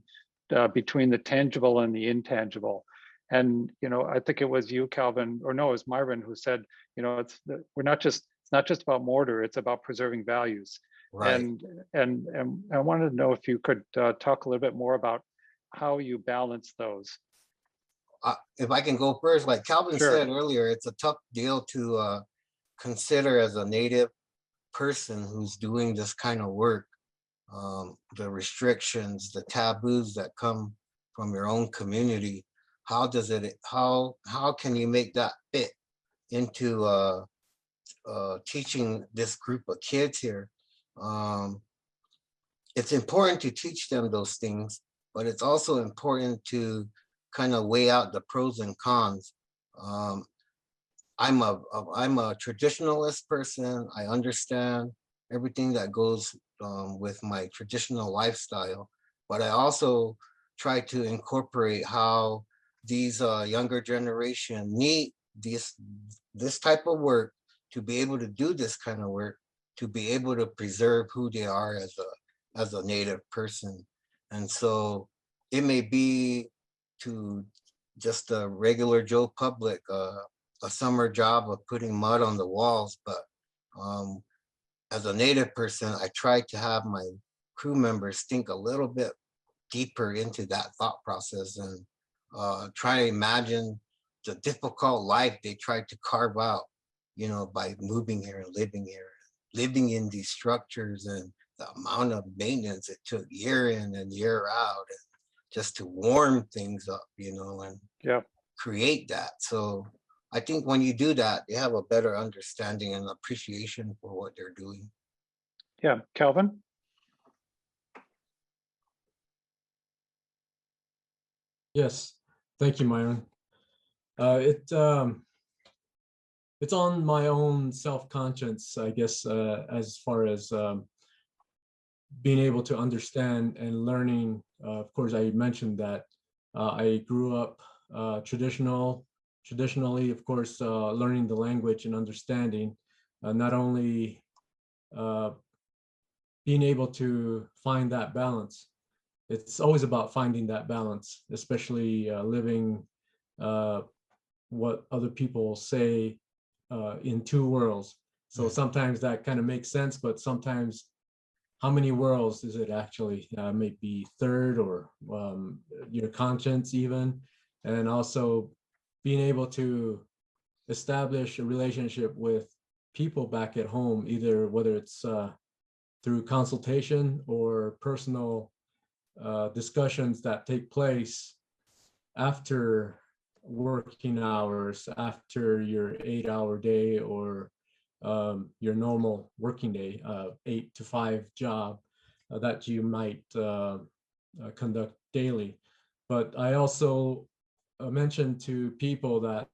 between the tangible and the intangible? And I think it was you, Calvin, or no, it was Myron who said, it's not just about mortar; it's about preserving values. right. And I wanted to know if you could talk a little bit more about how you balance those. If I can go first, like Calvin Sure. said earlier, it's a tough deal to consider as a native person who's doing this kind of work. The restrictions, the taboos that come from your own community. How can you make that fit into teaching this group of kids here? It's important to teach them those things, but it's also important to kind of weigh out the pros and cons. I'm a traditionalist person. I understand everything that goes with my traditional lifestyle, but I also try to incorporate how these younger generation need this type of work to be able to do this kind of work, to be able to preserve who they are as a native person. And so it may be to just a regular Joe public, a summer job of putting mud on the walls, but as a native person, I try to have my crew members think a little bit deeper into that thought process and try to imagine the difficult life they tried to carve out, by moving here and living in these structures, and the amount of maintenance it took year in and year out, and just to warm things up, and Yeah. create that. So I think when you do that, they have a better understanding and appreciation for what they're doing. Yeah, Calvin? Yes, thank you, Myron. It's on my own self-conscience, I guess, as far as being able to understand and learning. Of course, I mentioned that I grew up traditionally, of course, learning the language and understanding, not only being able to find that balance. It's always about finding that balance, especially living what other people say in 2 worlds. So sometimes that kind of makes sense, but sometimes how many worlds is it actually? Maybe third, or your conscience even, and also being able to establish a relationship with people back at home, either whether it's through consultation or personal discussions that take place after working hours, after your 8-hour day or your normal working day, 8 to 5 job that you might conduct daily. But I also mentioned to people that,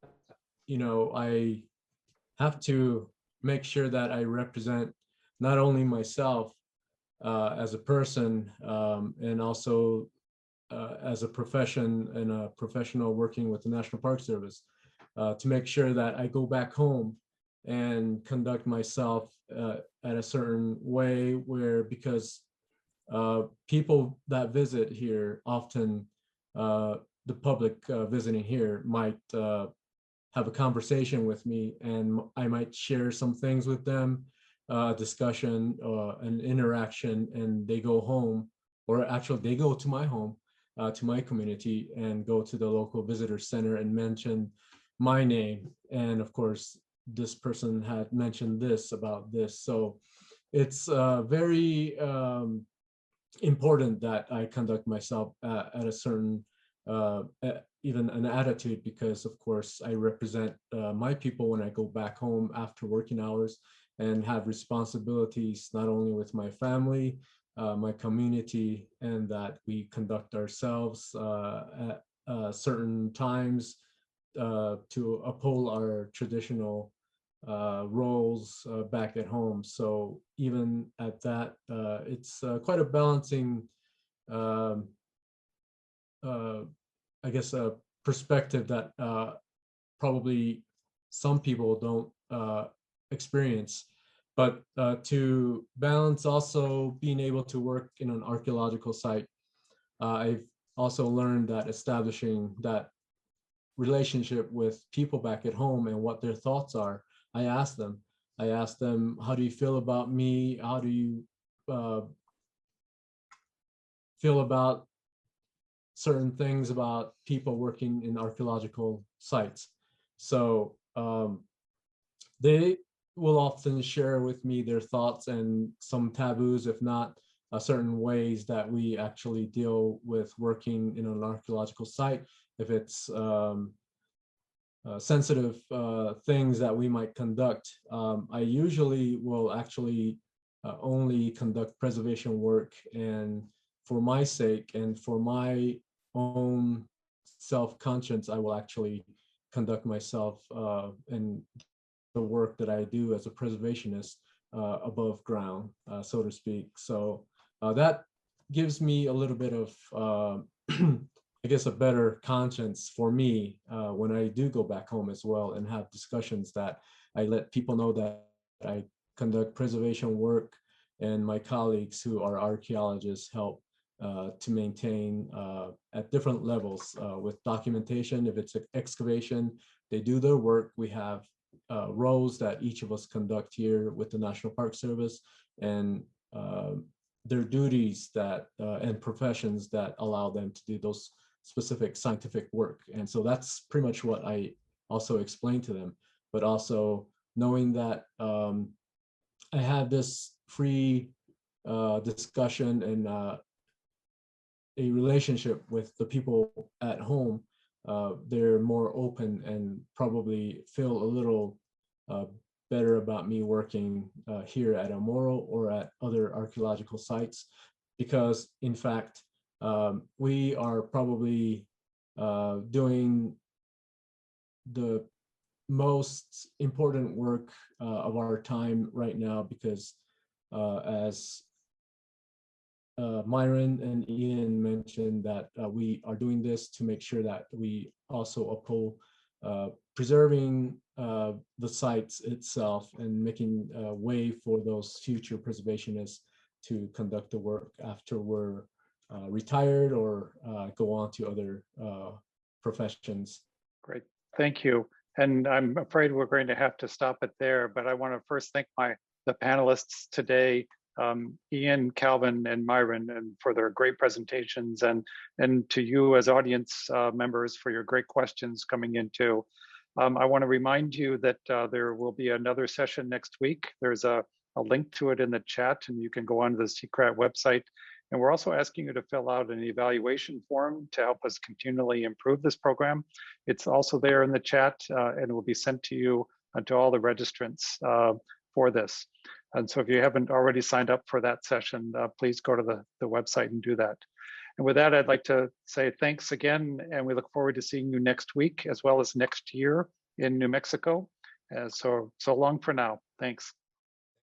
I have to make sure that I represent not only myself as a person, and also as a profession and a professional working with the National Park Service, to make sure that I go back home and conduct myself at a certain way where, because people that visit here often, the public visiting here might have a conversation with me, and I might share some things with them, discussion, an interaction, and they go home, or actually they go to my home, to my community, and go to the local visitor center and mention my name. And of course, this person had mentioned this about this. So it's very important that I conduct myself at a certain, even an attitude, because of course I represent my people when I go back home after working hours, and have responsibilities not only with my family, my community, and that we conduct ourselves at certain times to uphold our traditional roles back at home. So even at that, it's quite a balancing, I guess, a perspective that probably some people don't experience. But to balance also being able to work in an archaeological site, I've also learned that establishing that relationship with people back at home and what their thoughts are, I ask them, how do you feel about me? How do you feel about certain things about people working in archaeological sites? So they will often share with me their thoughts and some taboos, if not certain ways that we actually deal with working in an archaeological site. If it's sensitive things that we might conduct, I usually will actually only conduct preservation work, and for my sake and for my own self-conscience, I will actually conduct myself and the work that I do as a preservationist above ground, so to speak. So that gives me a little bit of, I guess, a better conscience for me when I do go back home as well, and have discussions that I let people know that I conduct preservation work, and my colleagues who are archaeologists help to maintain at different levels with documentation. If it's an excavation, they do their work. We have roles that each of us conduct here with the National Park Service, and their duties that and professions that allow them to do those specific scientific work. And so that's pretty much what I also explain to them, but also knowing that I have this free discussion and a relationship with the people at home, they're more open and probably feel a little better about me working here at Morro or at other archaeological sites, because in fact, we are probably doing the most important work of our time right now, because as Myron and Ian mentioned, that we are doing this to make sure that we also uphold preserving the sites itself and making way for those future preservationists to conduct the work after we're retired or go on to other professions. Great, thank you. And I'm afraid we're going to have to stop it there, but I want to first thank the panelists today, Ian, Calvin, and Myron, and for their great presentations, and to you as audience members for your great questions coming in too. I want to remind you that there will be another session next week. There's a link to it in the chat, and you can go on to the SICRAT website. And we're also asking you to fill out an evaluation form to help us continually improve this program. It's also there in the chat, and it will be sent to you and to all the registrants for this. And so if you haven't already signed up for that session, please go to the website and do that. And with that, I'd like to say thanks again, and we look forward to seeing you next week as well as next year in New Mexico. So long for now. Thanks.